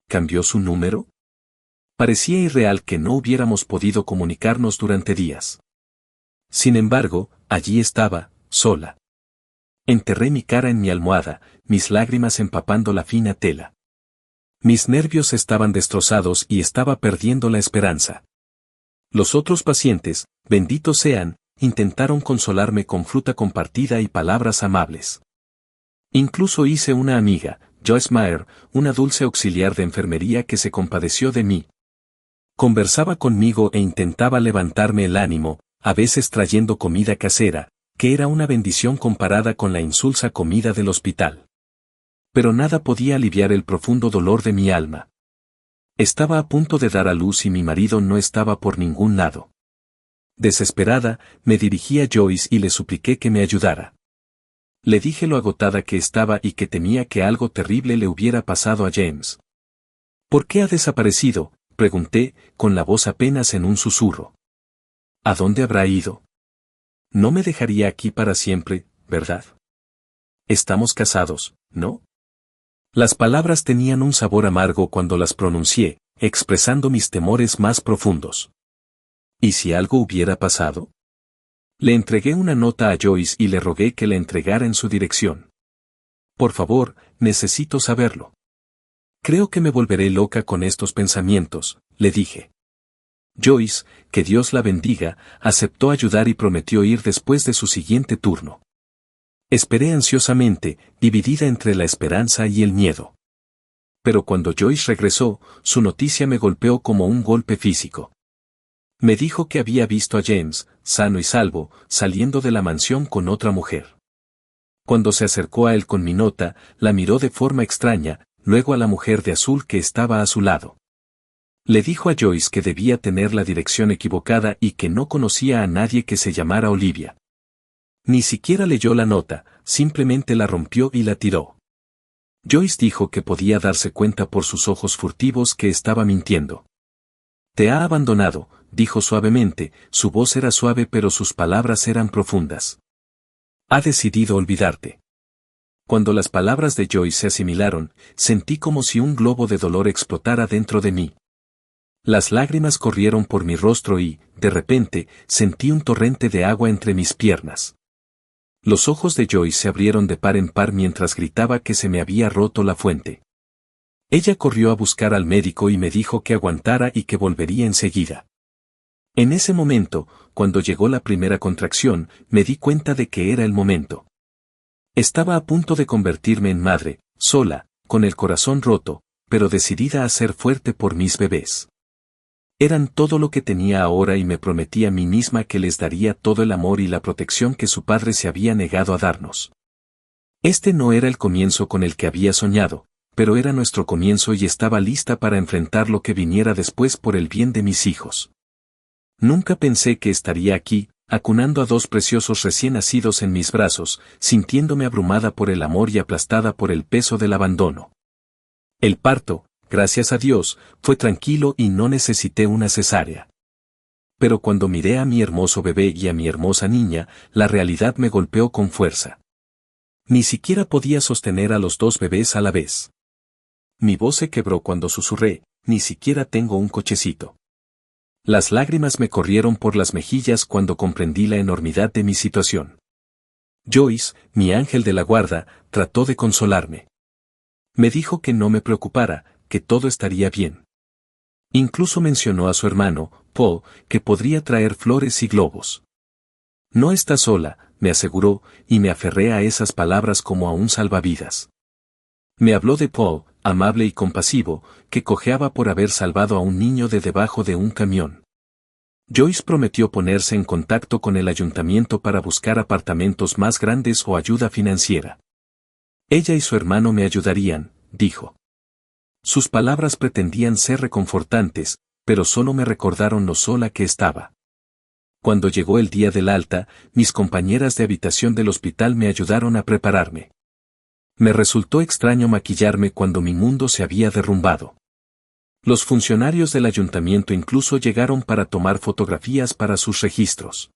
Speaker 2: ¿Cambió su número? Parecía irreal que no hubiéramos podido comunicarnos durante días. Sin embargo, allí estaba, sola. Enterré mi cara en mi almohada, mis lágrimas empapando la fina tela. Mis nervios estaban destrozados y estaba perdiendo la esperanza. Los otros pacientes, benditos sean, intentaron consolarme con fruta compartida y palabras amables. Incluso hice una amiga, Joyce Mayer, una dulce auxiliar de enfermería que se compadeció de mí. Conversaba conmigo e intentaba levantarme el ánimo, a veces trayendo comida casera, que era una bendición comparada con la insulsa comida del hospital. Pero nada podía aliviar el profundo dolor de mi alma. Estaba a punto de dar a luz y mi marido no estaba por ningún lado. Desesperada, me dirigí a Joyce y le supliqué que me ayudara. Le dije lo agotada que estaba y que temía que algo terrible le hubiera pasado a James. ¿Por qué ha desaparecido?, pregunté, con la voz apenas en un susurro. ¿A dónde habrá ido? No me dejaría aquí para siempre, ¿verdad? Estamos casados, ¿no? Las palabras tenían un sabor amargo cuando las pronuncié, expresando mis temores más profundos. ¿Y si algo hubiera pasado? Le entregué una nota a Joyce y le rogué que la entregara en su dirección. Por favor, necesito saberlo. Creo que me volveré loca con estos pensamientos, le dije. Joyce, que Dios la bendiga, aceptó ayudar y prometió ir después de su siguiente turno. Esperé ansiosamente, dividida entre la esperanza y el miedo. Pero cuando Joyce regresó, su noticia me golpeó como un golpe físico. Me dijo que había visto a James, sano y salvo, saliendo de la mansión con otra mujer. Cuando se acercó a él con mi nota, la miró de forma extraña, luego a la mujer de azul que estaba a su lado. Le dijo a Joyce que debía tener la dirección equivocada y que no conocía a nadie que se llamara Olivia. Ni siquiera leyó la nota, simplemente la rompió y la tiró. Joyce dijo que podía darse cuenta por sus ojos furtivos que estaba mintiendo. Te ha abandonado, dijo suavemente, su voz era suave pero sus palabras eran profundas. Ha decidido olvidarte. Cuando las palabras de Joyce se asimilaron, sentí como si un globo de dolor explotara dentro de mí. Las lágrimas corrieron por mi rostro y, de repente, sentí un torrente de agua entre mis piernas. Los ojos de Joyce se abrieron de par en par mientras gritaba que se me había roto la fuente. Ella corrió a buscar al médico y me dijo que aguantara y que volvería enseguida. En ese momento, cuando llegó la primera contracción, me di cuenta de que era el momento. Estaba a punto de convertirme en madre, sola, con el corazón roto, pero decidida a ser fuerte por mis bebés. Eran todo lo que tenía ahora y me prometí a mí misma que les daría todo el amor y la protección que su padre se había negado a darnos. Este no era el comienzo con el que había soñado, pero era nuestro comienzo y estaba lista para enfrentar lo que viniera después por el bien de mis hijos. Nunca pensé que estaría aquí, acunando a dos preciosos recién nacidos en mis brazos, sintiéndome abrumada por el amor y aplastada por el peso del abandono. El parto, gracias a Dios, fue tranquilo y no necesité una cesárea. Pero cuando miré a mi hermoso bebé y a mi hermosa niña, la realidad me golpeó con fuerza. Ni siquiera podía sostener a los dos bebés a la vez. Mi voz se quebró cuando susurré, ni siquiera tengo un cochecito. Las lágrimas me corrieron por las mejillas cuando comprendí la enormidad de mi situación. Joyce, mi ángel de la guarda, trató de consolarme. Me dijo que no me preocupara, que todo estaría bien. Incluso mencionó a su hermano, Paul, que podría traer flores y globos. No está sola, me aseguró, y me aferré a esas palabras como a un salvavidas. Me habló de Paul, amable y compasivo, que cojeaba por haber salvado a un niño de debajo de un camión. Joyce prometió ponerse en contacto con el ayuntamiento para buscar apartamentos más grandes o ayuda financiera. Ella y su hermano me ayudarían, dijo. Sus palabras pretendían ser reconfortantes, pero solo me recordaron lo sola que estaba. Cuando llegó el día del alta, mis compañeras de habitación del hospital me ayudaron a prepararme. Me resultó extraño maquillarme cuando mi mundo se había derrumbado. Los funcionarios del ayuntamiento incluso llegaron para tomar fotografías para sus registros.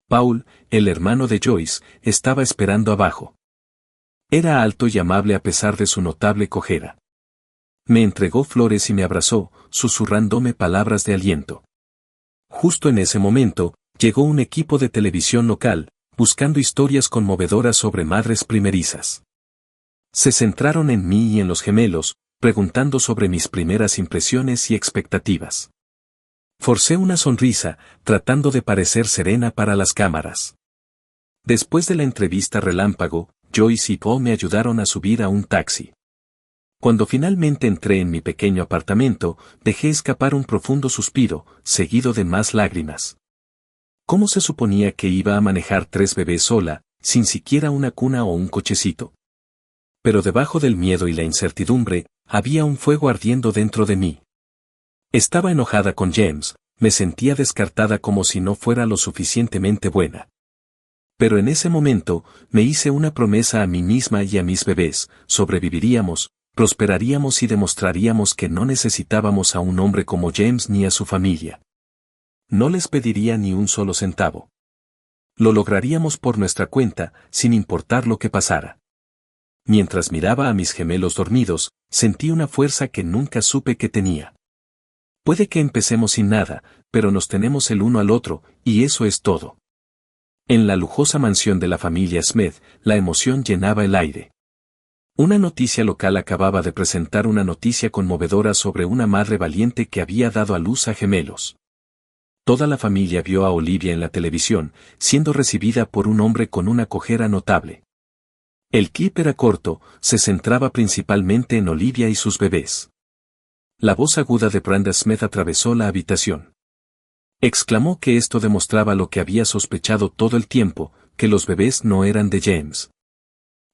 Speaker 2: Paul, el hermano de Joyce, estaba esperando abajo. Era alto y amable a pesar de su notable cojera. Me entregó flores y me abrazó, susurrándome palabras de aliento. Justo en ese momento, llegó un equipo de televisión local, buscando historias conmovedoras sobre madres primerizas. Se centraron en mí y en los gemelos, preguntando sobre mis primeras impresiones y expectativas. Forcé una sonrisa, tratando de parecer serena para las cámaras. Después de la entrevista relámpago, Joyce y Paul me ayudaron a subir a un taxi. Cuando finalmente entré en mi pequeño apartamento, dejé escapar un profundo suspiro, seguido de más lágrimas. ¿Cómo se suponía que iba a manejar 3 bebés sola, sin siquiera una cuna o un cochecito? Pero debajo del miedo y la incertidumbre, había un fuego ardiendo dentro de mí. Estaba enojada con James, me sentía descartada como si no fuera lo suficientemente buena. Pero en ese momento, me hice una promesa a mí misma y a mis bebés: sobreviviríamos, prosperaríamos y demostraríamos que no necesitábamos a un hombre como James ni a su familia. No les pediría ni un solo centavo. Lo lograríamos por nuestra cuenta, sin importar lo que pasara. Mientras miraba a mis gemelos dormidos, sentí una fuerza que nunca supe que tenía. Puede que empecemos sin nada, pero nos tenemos el uno al otro, y eso es todo. En la lujosa mansión de la familia Smith, la emoción llenaba el aire. Una noticia local acababa de presentar una noticia conmovedora sobre una madre valiente que había dado a luz a gemelos. Toda la familia vio a Olivia en la televisión, siendo recibida por un hombre con una cojera notable. El clip era corto, se centraba principalmente en Olivia y sus bebés. La voz aguda de Brenda Smith atravesó la habitación. Exclamó que esto demostraba lo que había sospechado todo el tiempo, que los bebés no eran de James.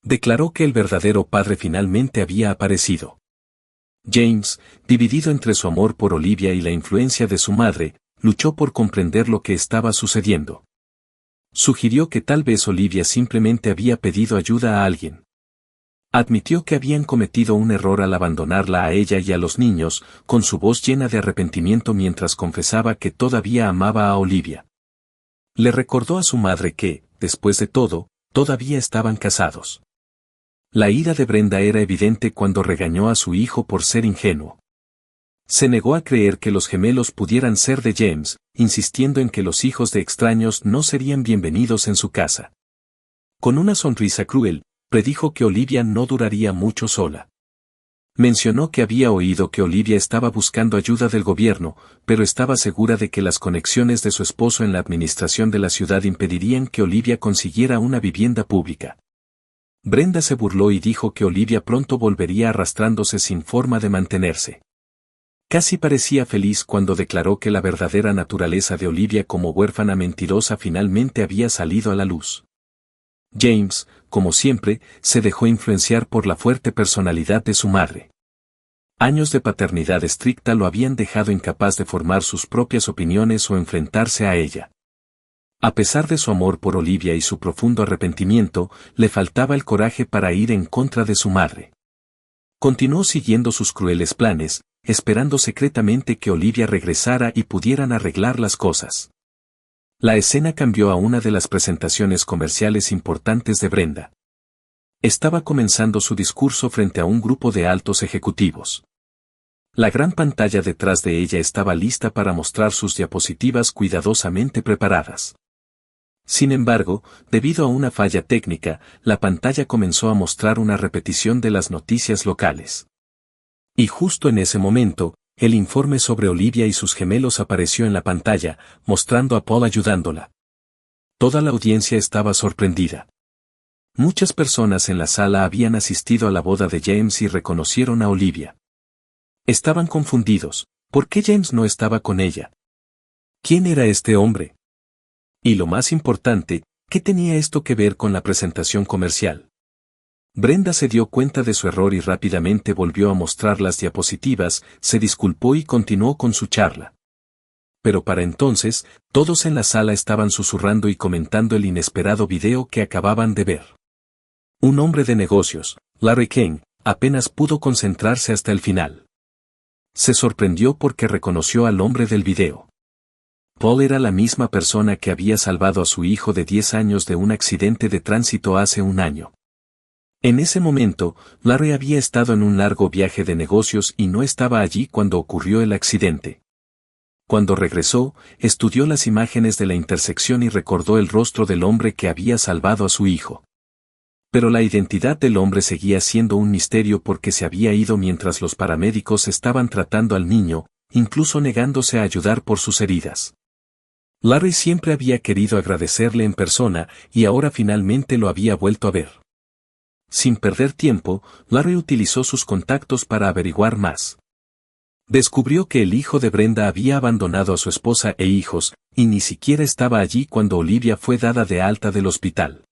Speaker 2: Declaró que el verdadero padre finalmente había aparecido. James, dividido entre su amor por Olivia y la influencia de su madre, luchó por comprender lo que estaba sucediendo. Sugirió que tal vez Olivia simplemente había pedido ayuda a alguien. Admitió que habían cometido un error al abandonarla a ella y a los niños, con su voz llena de arrepentimiento mientras confesaba que todavía amaba a Olivia. Le recordó a su madre que, después de todo, todavía estaban casados. La ira de Brenda era evidente cuando regañó a su hijo por ser ingenuo. Se negó a creer que los gemelos pudieran ser de James, insistiendo en que los hijos de extraños no serían bienvenidos en su casa. Con una sonrisa cruel, predijo que Olivia no duraría mucho sola. Mencionó que había oído que Olivia estaba buscando ayuda del gobierno, pero estaba segura de que las conexiones de su esposo en la administración de la ciudad impedirían que Olivia consiguiera una vivienda pública. Brenda se burló y dijo que Olivia pronto volvería arrastrándose sin forma de mantenerse. Casi parecía feliz cuando declaró que la verdadera naturaleza de Olivia como huérfana mentirosa finalmente había salido a la luz. James, como siempre, se dejó influenciar por la fuerte personalidad de su madre. Años de paternidad estricta lo habían dejado incapaz de formar sus propias opiniones o enfrentarse a ella. A pesar de su amor por Olivia y su profundo arrepentimiento, le faltaba el coraje para ir en contra de su madre. Continuó siguiendo sus crueles planes, esperando secretamente que Olivia regresara y pudieran arreglar las cosas. La escena cambió a una de las presentaciones comerciales importantes de Brenda. Estaba comenzando su discurso frente a un grupo de altos ejecutivos. La gran pantalla detrás de ella estaba lista para mostrar sus diapositivas cuidadosamente preparadas. Sin embargo, debido a una falla técnica, la pantalla comenzó a mostrar una repetición de las noticias locales. Y justo en ese momento, el informe sobre Olivia y sus gemelos apareció en la pantalla, mostrando a Paul ayudándola. Toda la audiencia estaba sorprendida. Muchas personas en la sala habían asistido a la boda de James y reconocieron a Olivia. Estaban confundidos, ¿por qué James no estaba con ella? ¿Quién era este hombre? Y lo más importante, ¿qué tenía esto que ver con la presentación comercial? Brenda se dio cuenta de su error y rápidamente volvió a mostrar las diapositivas, se disculpó y continuó con su charla. Pero para entonces, todos en la sala estaban susurrando y comentando el inesperado video que acababan de ver. Un hombre de negocios, Larry King, apenas pudo concentrarse hasta el final. Se sorprendió porque reconoció al hombre del video. Paul era la misma persona que había salvado a su hijo de 10 años de un accidente de tránsito hace un año. En ese momento, Larry había estado en un largo viaje de negocios y no estaba allí cuando ocurrió el accidente. Cuando regresó, estudió las imágenes de la intersección y recordó el rostro del hombre que había salvado a su hijo. Pero la identidad del hombre seguía siendo un misterio porque se había ido mientras los paramédicos estaban tratando al niño, incluso negándose a ayudar por sus heridas. Larry siempre había querido agradecerle en persona y ahora finalmente lo había vuelto a ver. Sin perder tiempo, Larry utilizó sus contactos para averiguar más. Descubrió que el hijo de Brenda había abandonado a su esposa e hijos, y ni siquiera estaba allí cuando Olivia fue dada de alta del hospital.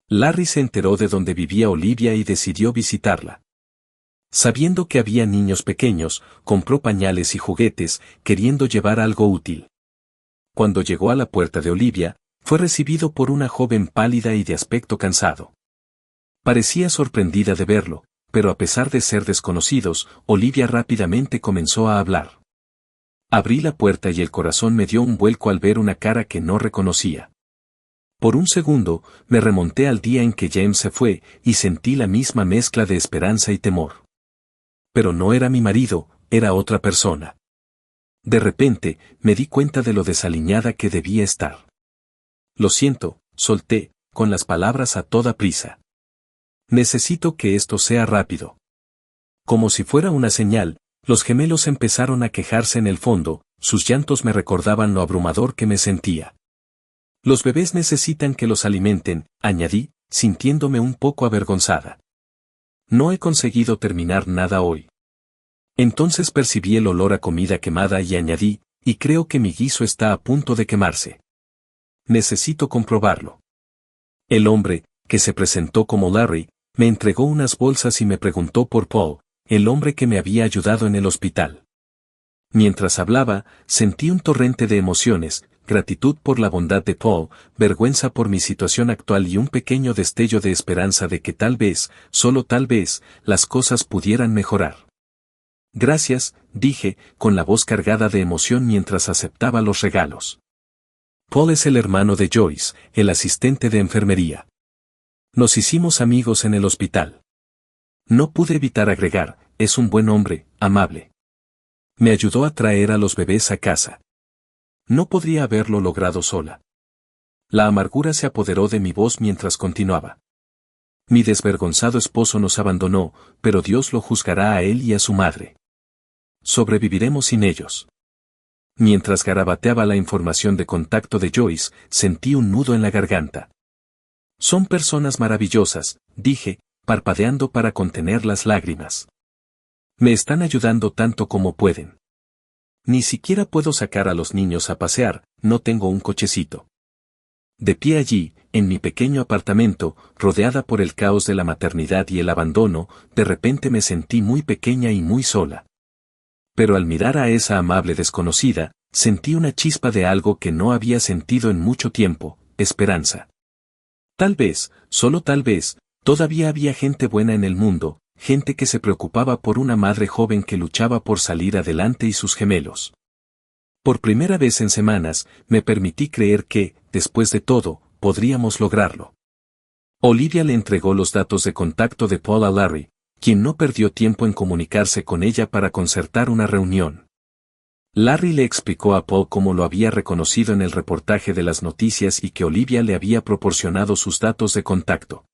Speaker 2: Larry se enteró de dónde vivía Olivia y decidió visitarla. Sabiendo que había niños pequeños, compró pañales y juguetes, queriendo llevar algo útil. Cuando llegó a la puerta de Olivia, fue recibido por una joven pálida y de aspecto cansado. Parecía sorprendida de verlo, pero a pesar de ser desconocidos, Olivia rápidamente comenzó a hablar. Abrí la puerta y el corazón me dio un vuelco al ver una cara que no reconocía. Por un segundo, me remonté al día en que James se fue, y sentí la misma mezcla de esperanza y temor. Pero no era mi marido, era otra persona. De repente, me di cuenta de lo desaliñada que debía estar. Lo siento, solté, con las palabras a toda prisa. Necesito que esto sea rápido. Como si fuera una señal, los gemelos empezaron a quejarse en el fondo, sus llantos me recordaban lo abrumador que me sentía. Los bebés necesitan que los alimenten, añadí, sintiéndome un poco avergonzada. No he conseguido terminar nada hoy. Entonces percibí el olor a comida quemada y añadí, y creo que mi guiso está a punto de quemarse. Necesito comprobarlo. El hombre, que se presentó como Larry, me entregó unas bolsas y me preguntó por Paul, el hombre que me había ayudado en el hospital. Mientras hablaba, sentí un torrente de emociones, gratitud por la bondad de Paul, vergüenza por mi situación actual y un pequeño destello de esperanza de que tal vez, solo tal vez, las cosas pudieran mejorar. Gracias, dije, con la voz cargada de emoción mientras aceptaba los regalos. Paul es el hermano de Joyce, el asistente de enfermería. Nos hicimos amigos en el hospital. No pude evitar agregar, es un buen hombre, amable. Me ayudó a traer a los bebés a casa. No podría haberlo logrado sola. La amargura se apoderó de mi voz mientras continuaba. Mi desvergonzado esposo nos abandonó, pero Dios lo juzgará a él y a su madre. Sobreviviremos sin ellos. Mientras garabateaba la información de contacto de Joyce, sentí un nudo en la garganta. Son personas maravillosas, dije, parpadeando para contener las lágrimas. Me están ayudando tanto como pueden. Ni siquiera puedo sacar a los niños a pasear, no tengo un cochecito. De pie allí, en mi pequeño apartamento, rodeada por el caos de la maternidad y el abandono, de repente me sentí muy pequeña y muy sola. Pero al mirar a esa amable desconocida, sentí una chispa de algo que no había sentido en mucho tiempo, esperanza. Tal vez, solo tal vez, todavía había gente buena en el mundo, gente que se preocupaba por una madre joven que luchaba por salir adelante y sus gemelos. Por primera vez en semanas, me permití creer que, después de todo, podríamos lograrlo. Olivia le entregó los datos de contacto de Paul a Larry, quien no perdió tiempo en comunicarse con ella para concertar una reunión. Larry le explicó a Paul cómo lo había reconocido en el reportaje de las noticias y que Olivia le había proporcionado sus datos de contacto.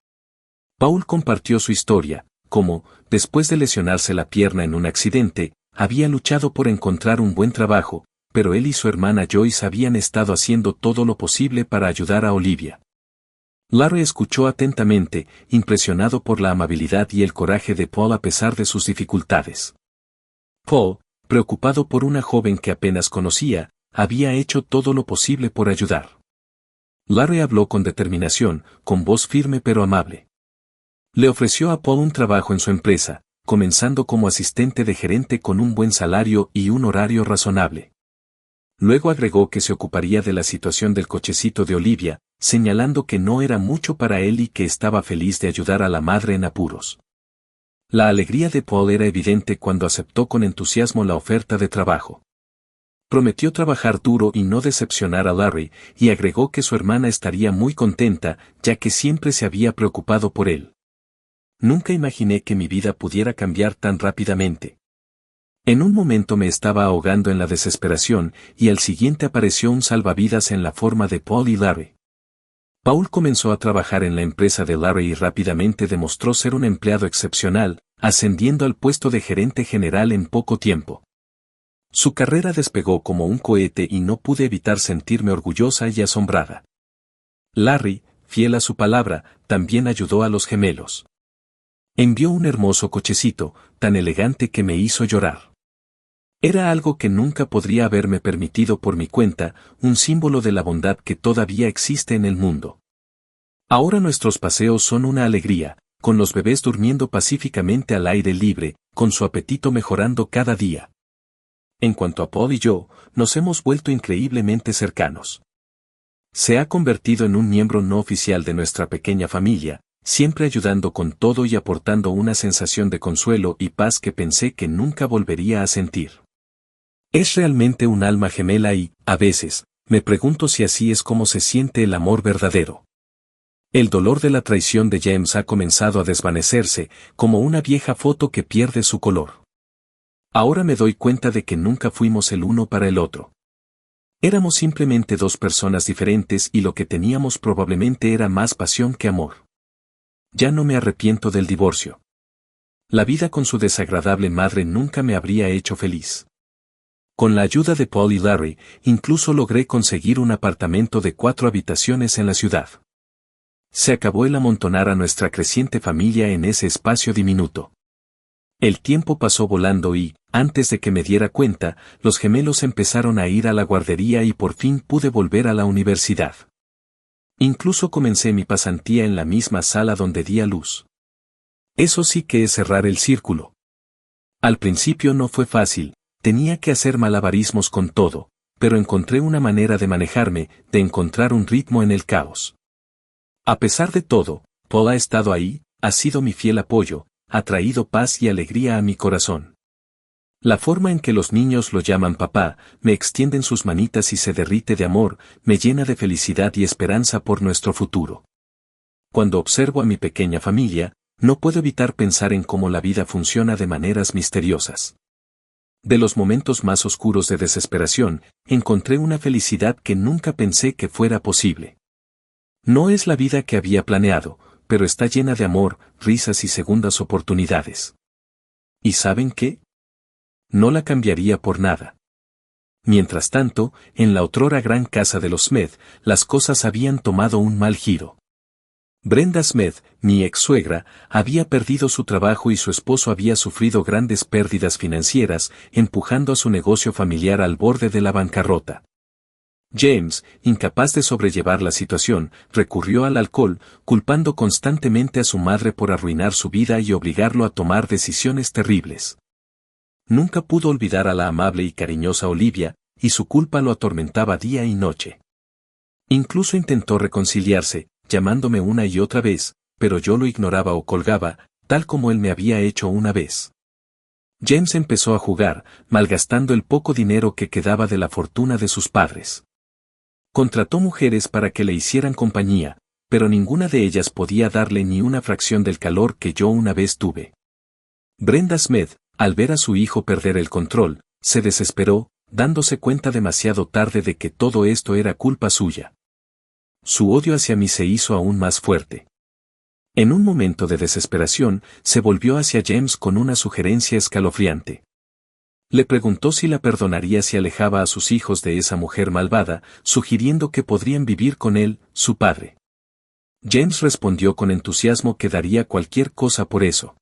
Speaker 2: Paul compartió su historia, cómo, después de lesionarse la pierna en un accidente, había luchado por encontrar un buen trabajo, pero él y su hermana Joyce habían estado haciendo todo lo posible para ayudar a Olivia. Larry escuchó atentamente, impresionado por la amabilidad y el coraje de Paul a pesar de sus dificultades. Paul, preocupado por una joven que apenas conocía, había hecho todo lo posible por ayudar. Larry habló con determinación, con voz firme pero amable. Le ofreció a Paul un trabajo en su empresa, comenzando como asistente de gerente con un buen salario y un horario razonable. Luego agregó que se ocuparía de la situación del cochecito de Olivia, señalando que no era mucho para él y que estaba feliz de ayudar a la madre en apuros. La alegría de Paul era evidente cuando aceptó con entusiasmo la oferta de trabajo. Prometió trabajar duro y no decepcionar a Larry, y agregó que su hermana estaría muy contenta, ya que siempre se había preocupado por él. Nunca imaginé que mi vida pudiera cambiar tan rápidamente. En un momento me estaba ahogando en la desesperación, y al siguiente apareció un salvavidas en la forma de Paul y Larry. Paul comenzó a trabajar en la empresa de Larry y rápidamente demostró ser un empleado excepcional, ascendiendo al puesto de gerente general en poco tiempo. Su carrera despegó como un cohete y no pude evitar sentirme orgullosa y asombrada. Larry, fiel a su palabra, también ayudó a los gemelos. Envió un hermoso cochecito, tan elegante que me hizo llorar. Era algo que nunca podría haberme permitido por mi cuenta, un símbolo de la bondad que todavía existe en el mundo. Ahora nuestros paseos son una alegría, con los bebés durmiendo pacíficamente al aire libre, con su apetito mejorando cada día. En cuanto a Paul y yo, nos hemos vuelto increíblemente cercanos. Se ha convertido en un miembro no oficial de nuestra pequeña familia, siempre ayudando con todo y aportando una sensación de consuelo y paz que pensé que nunca volvería a sentir. Es realmente un alma gemela y, a veces, me pregunto si así es como se siente el amor verdadero. El dolor de la traición de James ha comenzado a desvanecerse, como una vieja foto que pierde su color. Ahora me doy cuenta de que nunca fuimos el uno para el otro. Éramos simplemente dos personas diferentes y lo que teníamos probablemente era más pasión que amor. Ya no me arrepiento del divorcio. La vida con su desagradable madre nunca me habría hecho feliz. Con la ayuda de Paul y Larry, incluso logré conseguir un apartamento de 4 habitaciones en la ciudad. Se acabó el amontonar a nuestra creciente familia en ese espacio diminuto. El tiempo pasó volando y, antes de que me diera cuenta, los gemelos empezaron a ir a la guardería y por fin pude volver a la universidad. Incluso comencé mi pasantía en la misma sala donde di a luz. Eso sí que es cerrar el círculo. Al principio no fue fácil, tenía que hacer malabarismos con todo, pero encontré una manera de manejarme, de encontrar un ritmo en el caos. A pesar de todo, Paul ha estado ahí, ha sido mi fiel apoyo, ha traído paz y alegría a mi corazón. La forma en que los niños lo llaman papá, me extienden sus manitas y se derrite de amor, me llena de felicidad y esperanza por nuestro futuro. Cuando observo a mi pequeña familia, no puedo evitar pensar en cómo la vida funciona de maneras misteriosas. De los momentos más oscuros de desesperación, encontré una felicidad que nunca pensé que fuera posible. No es la vida que había planeado, pero está llena de amor, risas y segundas oportunidades. ¿Y saben qué? No la cambiaría por nada. Mientras tanto, en la otrora gran casa de los Smith, las cosas habían tomado un mal giro. Brenda Smith, mi ex-suegra, había perdido su trabajo y su esposo había sufrido grandes pérdidas financieras, empujando a su negocio familiar al borde de la bancarrota. James, incapaz de sobrellevar la situación, recurrió al alcohol, culpando constantemente a su madre por arruinar su vida y obligarlo a tomar decisiones terribles. Nunca pudo olvidar a la amable y cariñosa Olivia, y su culpa lo atormentaba día y noche. Incluso intentó reconciliarse, llamándome una y otra vez, pero yo lo ignoraba o colgaba, tal como él me había hecho una vez. James empezó a jugar, malgastando el poco dinero que quedaba de la fortuna de sus padres. Contrató mujeres para que le hicieran compañía, pero ninguna de ellas podía darle ni una fracción del calor que yo una vez tuve. Brenda Smith, al ver a su hijo perder el control, se desesperó, dándose cuenta demasiado tarde de que todo esto era culpa suya. Su odio hacia mí se hizo aún más fuerte. En un momento de desesperación, se volvió hacia James con una sugerencia escalofriante. Le preguntó si la perdonaría si alejaba a sus hijos de esa mujer malvada, sugiriendo que podrían vivir con él, su padre. James respondió con entusiasmo que daría cualquier cosa por eso.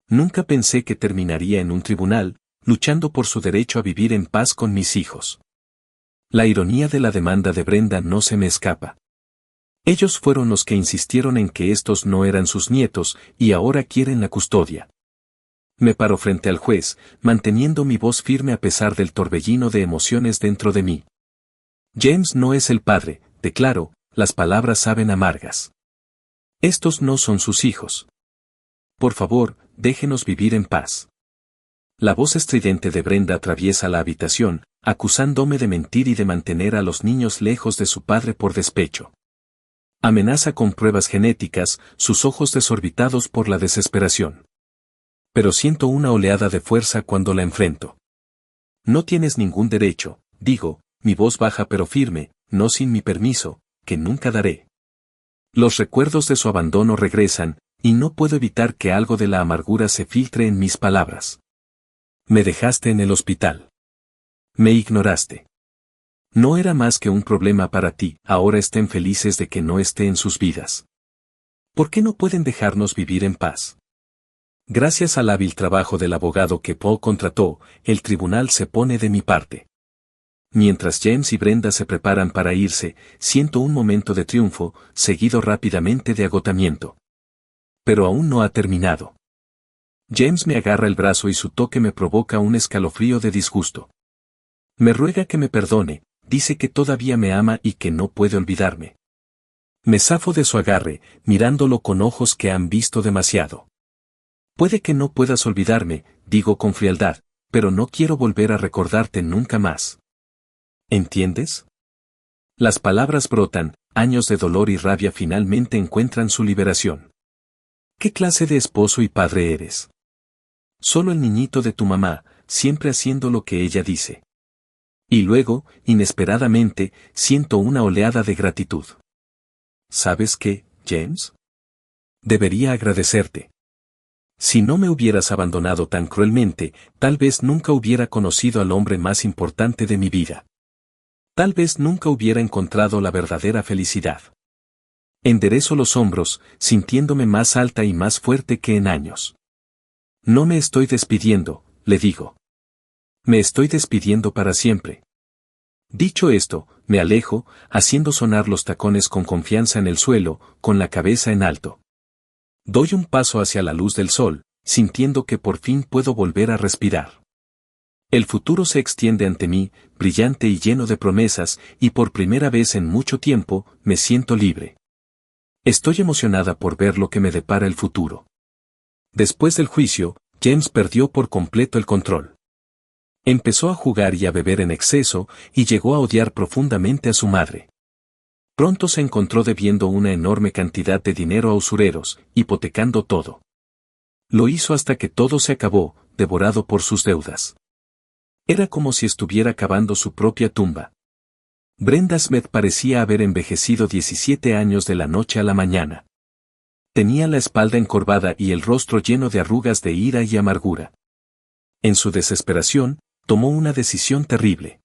Speaker 2: Nunca pensé que terminaría en un tribunal, luchando por su derecho a vivir en paz con mis hijos. La ironía de la demanda de Brenda no se me escapa. Ellos fueron los que insistieron en que estos no eran sus nietos y ahora quieren la custodia. Me paro frente al juez, manteniendo mi voz firme a pesar del torbellino de emociones dentro de mí. James no es el padre, declaro, las palabras saben amargas. Estos no son sus hijos. Por favor, déjenos vivir en paz. La voz estridente de Brenda atraviesa la habitación, acusándome de mentir y de mantener a los niños lejos de su padre por despecho. Amenaza con pruebas genéticas, sus ojos desorbitados por la desesperación. Pero siento una oleada de fuerza cuando la enfrento. No tienes ningún derecho, digo, mi voz baja pero firme, no sin mi permiso, que nunca daré. Los recuerdos de su abandono regresan, y no puedo evitar que algo de la amargura se filtre en mis palabras. Me dejaste en el hospital. Me ignoraste. No era más que un problema para ti, ahora estén felices de que no esté en sus vidas. ¿Por qué no pueden dejarnos vivir en paz? Gracias al hábil trabajo del abogado que Paul contrató, el tribunal se pone de mi parte. Mientras James y Brenda se preparan para irse, siento un momento de triunfo, seguido rápidamente de agotamiento. Pero aún no ha terminado. James me agarra el brazo y su toque me provoca un escalofrío de disgusto. Me ruega que me perdone, dice que todavía me ama y que no puede olvidarme. Me zafo de su agarre, mirándolo con ojos que han visto demasiado. Puede que no puedas olvidarme, digo con frialdad, pero no quiero volver a recordarte nunca más. ¿Entiendes? Las palabras brotan, años de dolor y rabia finalmente encuentran su liberación. ¿Qué clase de esposo y padre eres? Solo el niñito de tu mamá, siempre haciendo lo que ella dice. Y luego, inesperadamente, siento una oleada de gratitud. ¿Sabes qué, James? Debería agradecerte. Si no me hubieras abandonado tan cruelmente, tal vez nunca hubiera conocido al hombre más importante de mi vida. Tal vez nunca hubiera encontrado la verdadera felicidad. Enderezo los hombros, sintiéndome más alta y más fuerte que en años. No me estoy despidiendo, le digo. Me estoy despidiendo para siempre. Dicho esto, me alejo, haciendo sonar los tacones con confianza en el suelo, con la cabeza en alto. Doy un paso hacia la luz del sol, sintiendo que por fin puedo volver a respirar. El futuro se extiende ante mí, brillante y lleno de promesas, y por primera vez en mucho tiempo, me siento libre. Estoy emocionada por ver lo que me depara el futuro. Después del juicio, James perdió por completo el control. Empezó a jugar y a beber en exceso, y llegó a odiar profundamente a su madre. Pronto se encontró debiendo una enorme cantidad de dinero a usureros, hipotecando todo. Lo hizo hasta que todo se acabó, devorado por sus deudas. Era como si estuviera cavando su propia tumba. Brenda Smith parecía haber envejecido 17 años de la noche a la mañana. Tenía la espalda encorvada y el rostro lleno de arrugas de ira y amargura. En su desesperación, tomó una decisión terrible.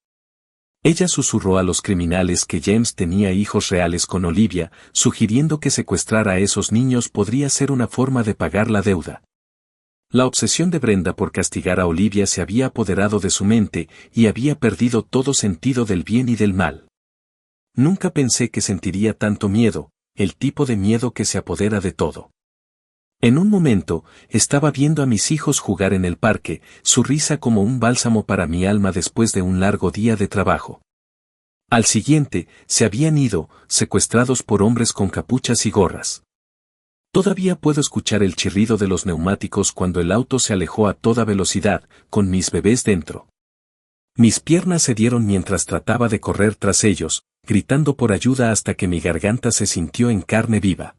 Speaker 2: Ella susurró a los criminales que James tenía hijos reales con Olivia, sugiriendo que secuestrar a esos niños podría ser una forma de pagar la deuda. La obsesión de Brenda por castigar a Olivia se había apoderado de su mente y había perdido todo sentido del bien y del mal. Nunca pensé que sentiría tanto miedo, el tipo de miedo que se apodera de todo. En un momento, estaba viendo a mis hijos jugar en el parque, su risa como un bálsamo para mi alma después de un largo día de trabajo. Al siguiente, se habían ido, secuestrados por hombres con capuchas y gorras. Todavía puedo escuchar el chirrido de los neumáticos cuando el auto se alejó a toda velocidad, con mis bebés dentro. Mis piernas se dieron mientras trataba de correr tras ellos, gritando por ayuda hasta que mi garganta se sintió en carne viva.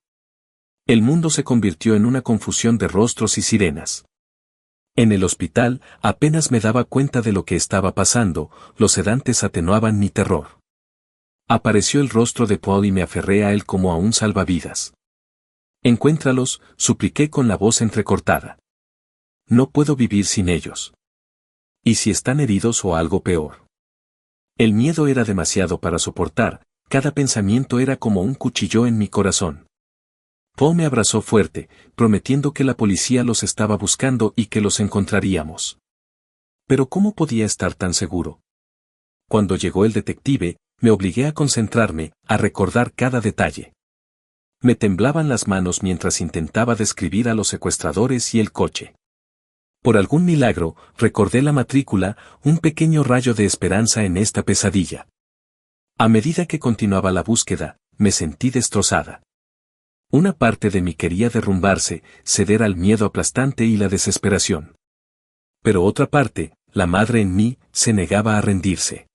Speaker 2: El mundo se convirtió en una confusión de rostros y sirenas. En el hospital, apenas me daba cuenta de lo que estaba pasando, los sedantes atenuaban mi terror. Apareció el rostro de Paul y me aferré a él como a un salvavidas. Encuéntralos, supliqué con la voz entrecortada. No puedo vivir sin ellos. ¿Y si están heridos o algo peor? El miedo era demasiado para soportar, cada pensamiento era como un cuchillo en mi corazón. Paul me abrazó fuerte, prometiendo que la policía los estaba buscando y que los encontraríamos. Pero ¿cómo podía estar tan seguro? Cuando llegó el detective, me obligué a concentrarme, a recordar cada detalle. Me temblaban las manos mientras intentaba describir a los secuestradores y el coche. Por algún milagro, recordé la matrícula, un pequeño rayo de esperanza en esta pesadilla. A medida que continuaba la búsqueda, me sentí destrozada. Una parte de mí quería derrumbarse, ceder al miedo aplastante y la desesperación. Pero otra parte, la madre en mí, se negaba a rendirse.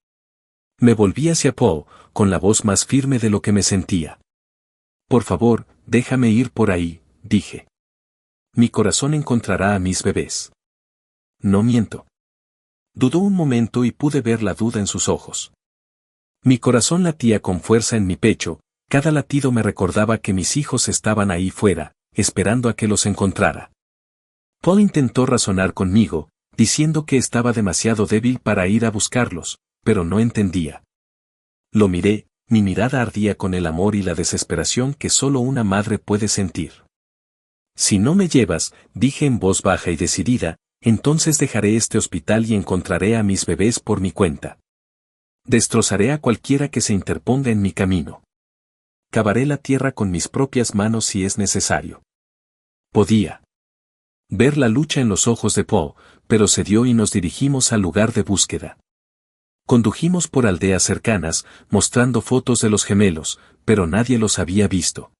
Speaker 2: Me volví hacia Paul, con la voz más firme de lo que me sentía. Por favor, déjame ir por ahí, dije. Mi corazón encontrará a mis bebés. No miento. Dudó un momento y pude ver la duda en sus ojos. Mi corazón latía con fuerza en mi pecho, cada latido me recordaba que mis hijos estaban ahí fuera, esperando a que los encontrara. Paul intentó razonar conmigo, diciendo que estaba demasiado débil para ir a buscarlos, pero no entendía. Lo miré, mi mirada ardía con el amor y la desesperación que solo una madre puede sentir. Si no me llevas, dije en voz baja y decidida, entonces dejaré este hospital y encontraré a mis bebés por mi cuenta. Destrozaré a cualquiera que se interponga en mi camino. Cavaré la tierra con mis propias manos si es necesario. Podía ver la lucha en los ojos de Paul, pero cedió y nos dirigimos al lugar de búsqueda. Condujimos por aldeas cercanas, mostrando fotos de los gemelos, pero nadie los había visto.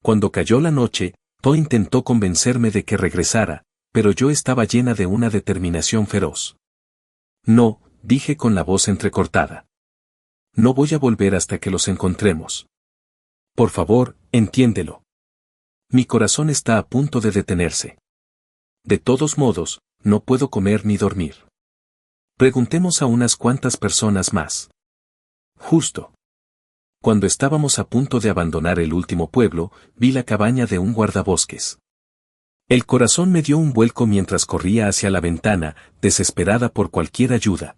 Speaker 2: Cuando cayó la noche, Paul intentó convencerme de que regresara, pero yo estaba llena de una determinación feroz. No, dije con la voz entrecortada. No voy a volver hasta que los encontremos. Por favor, entiéndelo. Mi corazón está a punto de detenerse. De todos modos, no puedo comer ni dormir. Preguntemos a unas cuantas personas más. Justo cuando estábamos a punto de abandonar el último pueblo, vi la cabaña de un guardabosques. El corazón me dio un vuelco mientras corría hacia la ventana, desesperada por cualquier ayuda.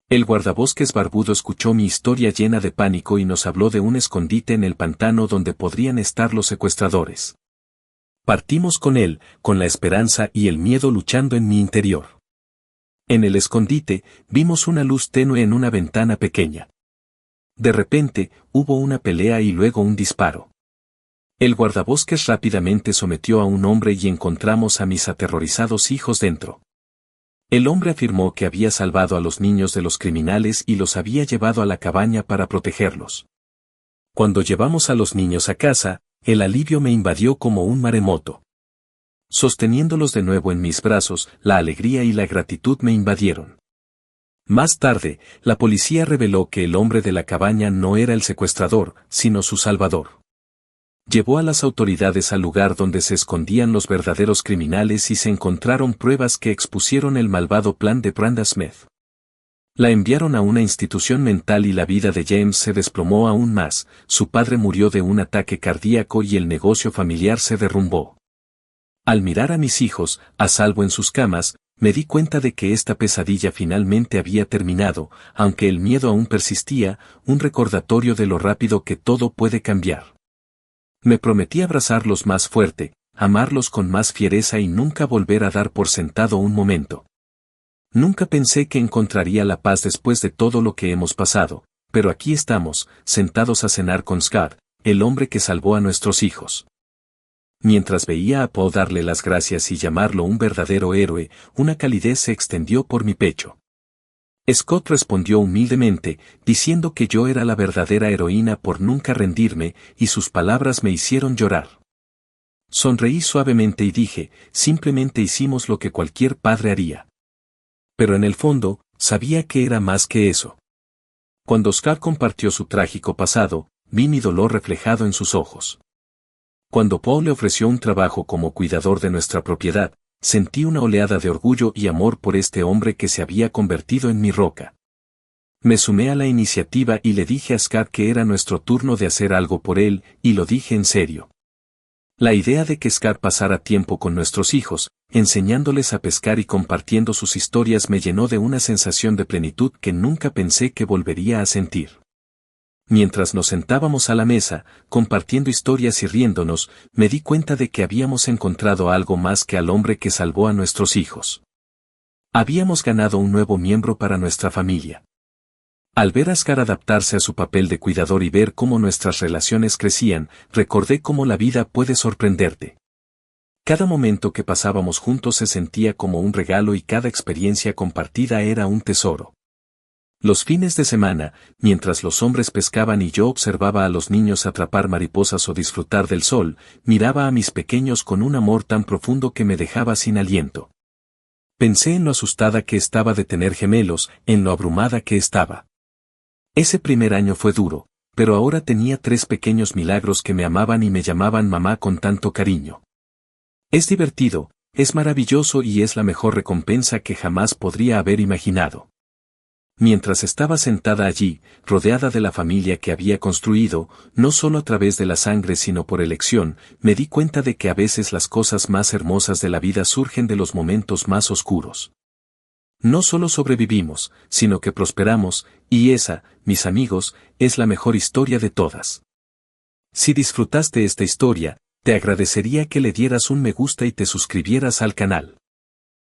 Speaker 2: El guardabosques barbudo escuchó mi historia llena de pánico y nos habló de un escondite en el pantano donde podrían estar los secuestradores. Partimos con él, con la esperanza y el miedo luchando en mi interior. En el escondite, vimos una luz tenue en una ventana pequeña. De repente, hubo una pelea y luego un disparo. El guardabosques rápidamente sometió a un hombre y encontramos a mis aterrorizados hijos dentro. El hombre afirmó que había salvado a los niños de los criminales y los había llevado a la cabaña para protegerlos. Cuando llevamos a los niños a casa, el alivio me invadió como un maremoto. Sosteniéndolos de nuevo en mis brazos, la alegría y la gratitud me invadieron. Más tarde, la policía reveló que el hombre de la cabaña no era el secuestrador, sino su salvador. Llevó a las autoridades al lugar donde se escondían los verdaderos criminales y se encontraron pruebas que expusieron el malvado plan de Brenda Smith. La enviaron a una institución mental y la vida de James se desplomó aún más, su padre murió de un ataque cardíaco y el negocio familiar se derrumbó. Al mirar a mis hijos, a salvo en sus camas, me di cuenta de que esta pesadilla finalmente había terminado, aunque el miedo aún persistía, un recordatorio de lo rápido que todo puede cambiar. Me prometí abrazarlos más fuerte, amarlos con más fiereza y nunca volver a dar por sentado un momento. Nunca pensé que encontraría la paz después de todo lo que hemos pasado, pero aquí estamos, sentados a cenar con Scott, el hombre que salvó a nuestros hijos. Mientras veía a Paul darle las gracias y llamarlo un verdadero héroe, una calidez se extendió por mi pecho. Scott respondió humildemente, diciendo que yo era la verdadera heroína por nunca rendirme, y sus palabras me hicieron llorar. Sonreí suavemente y dije, simplemente hicimos lo que cualquier padre haría. Pero en el fondo, sabía que era más que eso. Cuando Scott compartió su trágico pasado, vi mi dolor reflejado en sus ojos. Cuando Paul le ofreció un trabajo como cuidador de nuestra propiedad, sentí una oleada de orgullo y amor por este hombre que se había convertido en mi roca. Me sumé a la iniciativa y le dije a Scott que era nuestro turno de hacer algo por él, y lo dije en serio. La idea de que Scott pasara tiempo con nuestros hijos, enseñándoles a pescar y compartiendo sus historias me llenó de una sensación de plenitud que nunca pensé que volvería a sentir. Mientras nos sentábamos a la mesa, compartiendo historias y riéndonos, me di cuenta de que habíamos encontrado algo más que al hombre que salvó a nuestros hijos. Habíamos ganado un nuevo miembro para nuestra familia. Al ver a Scott adaptarse a su papel de cuidador y ver cómo nuestras relaciones crecían, recordé cómo la vida puede sorprenderte. Cada momento que pasábamos juntos se sentía como un regalo y cada experiencia compartida era un tesoro. Los fines de semana, mientras los hombres pescaban y yo observaba a los niños atrapar mariposas o disfrutar del sol, miraba a mis pequeños con un amor tan profundo que me dejaba sin aliento. Pensé en lo asustada que estaba de tener gemelos, en lo abrumada que estaba. Ese primer año fue duro, pero ahora tenía 3 pequeños milagros que me amaban y me llamaban mamá con tanto cariño. Es divertido, es maravilloso y es la mejor recompensa que jamás podría haber imaginado. Mientras estaba sentada allí, rodeada de la familia que había construido, no solo a través de la sangre sino por elección, me di cuenta de que a veces las cosas más hermosas de la vida surgen de los momentos más oscuros. No solo sobrevivimos, sino que prosperamos, y esa, mis amigos, es la mejor historia de todas. Si disfrutaste esta historia, te agradecería que le dieras un me gusta y te suscribieras al canal.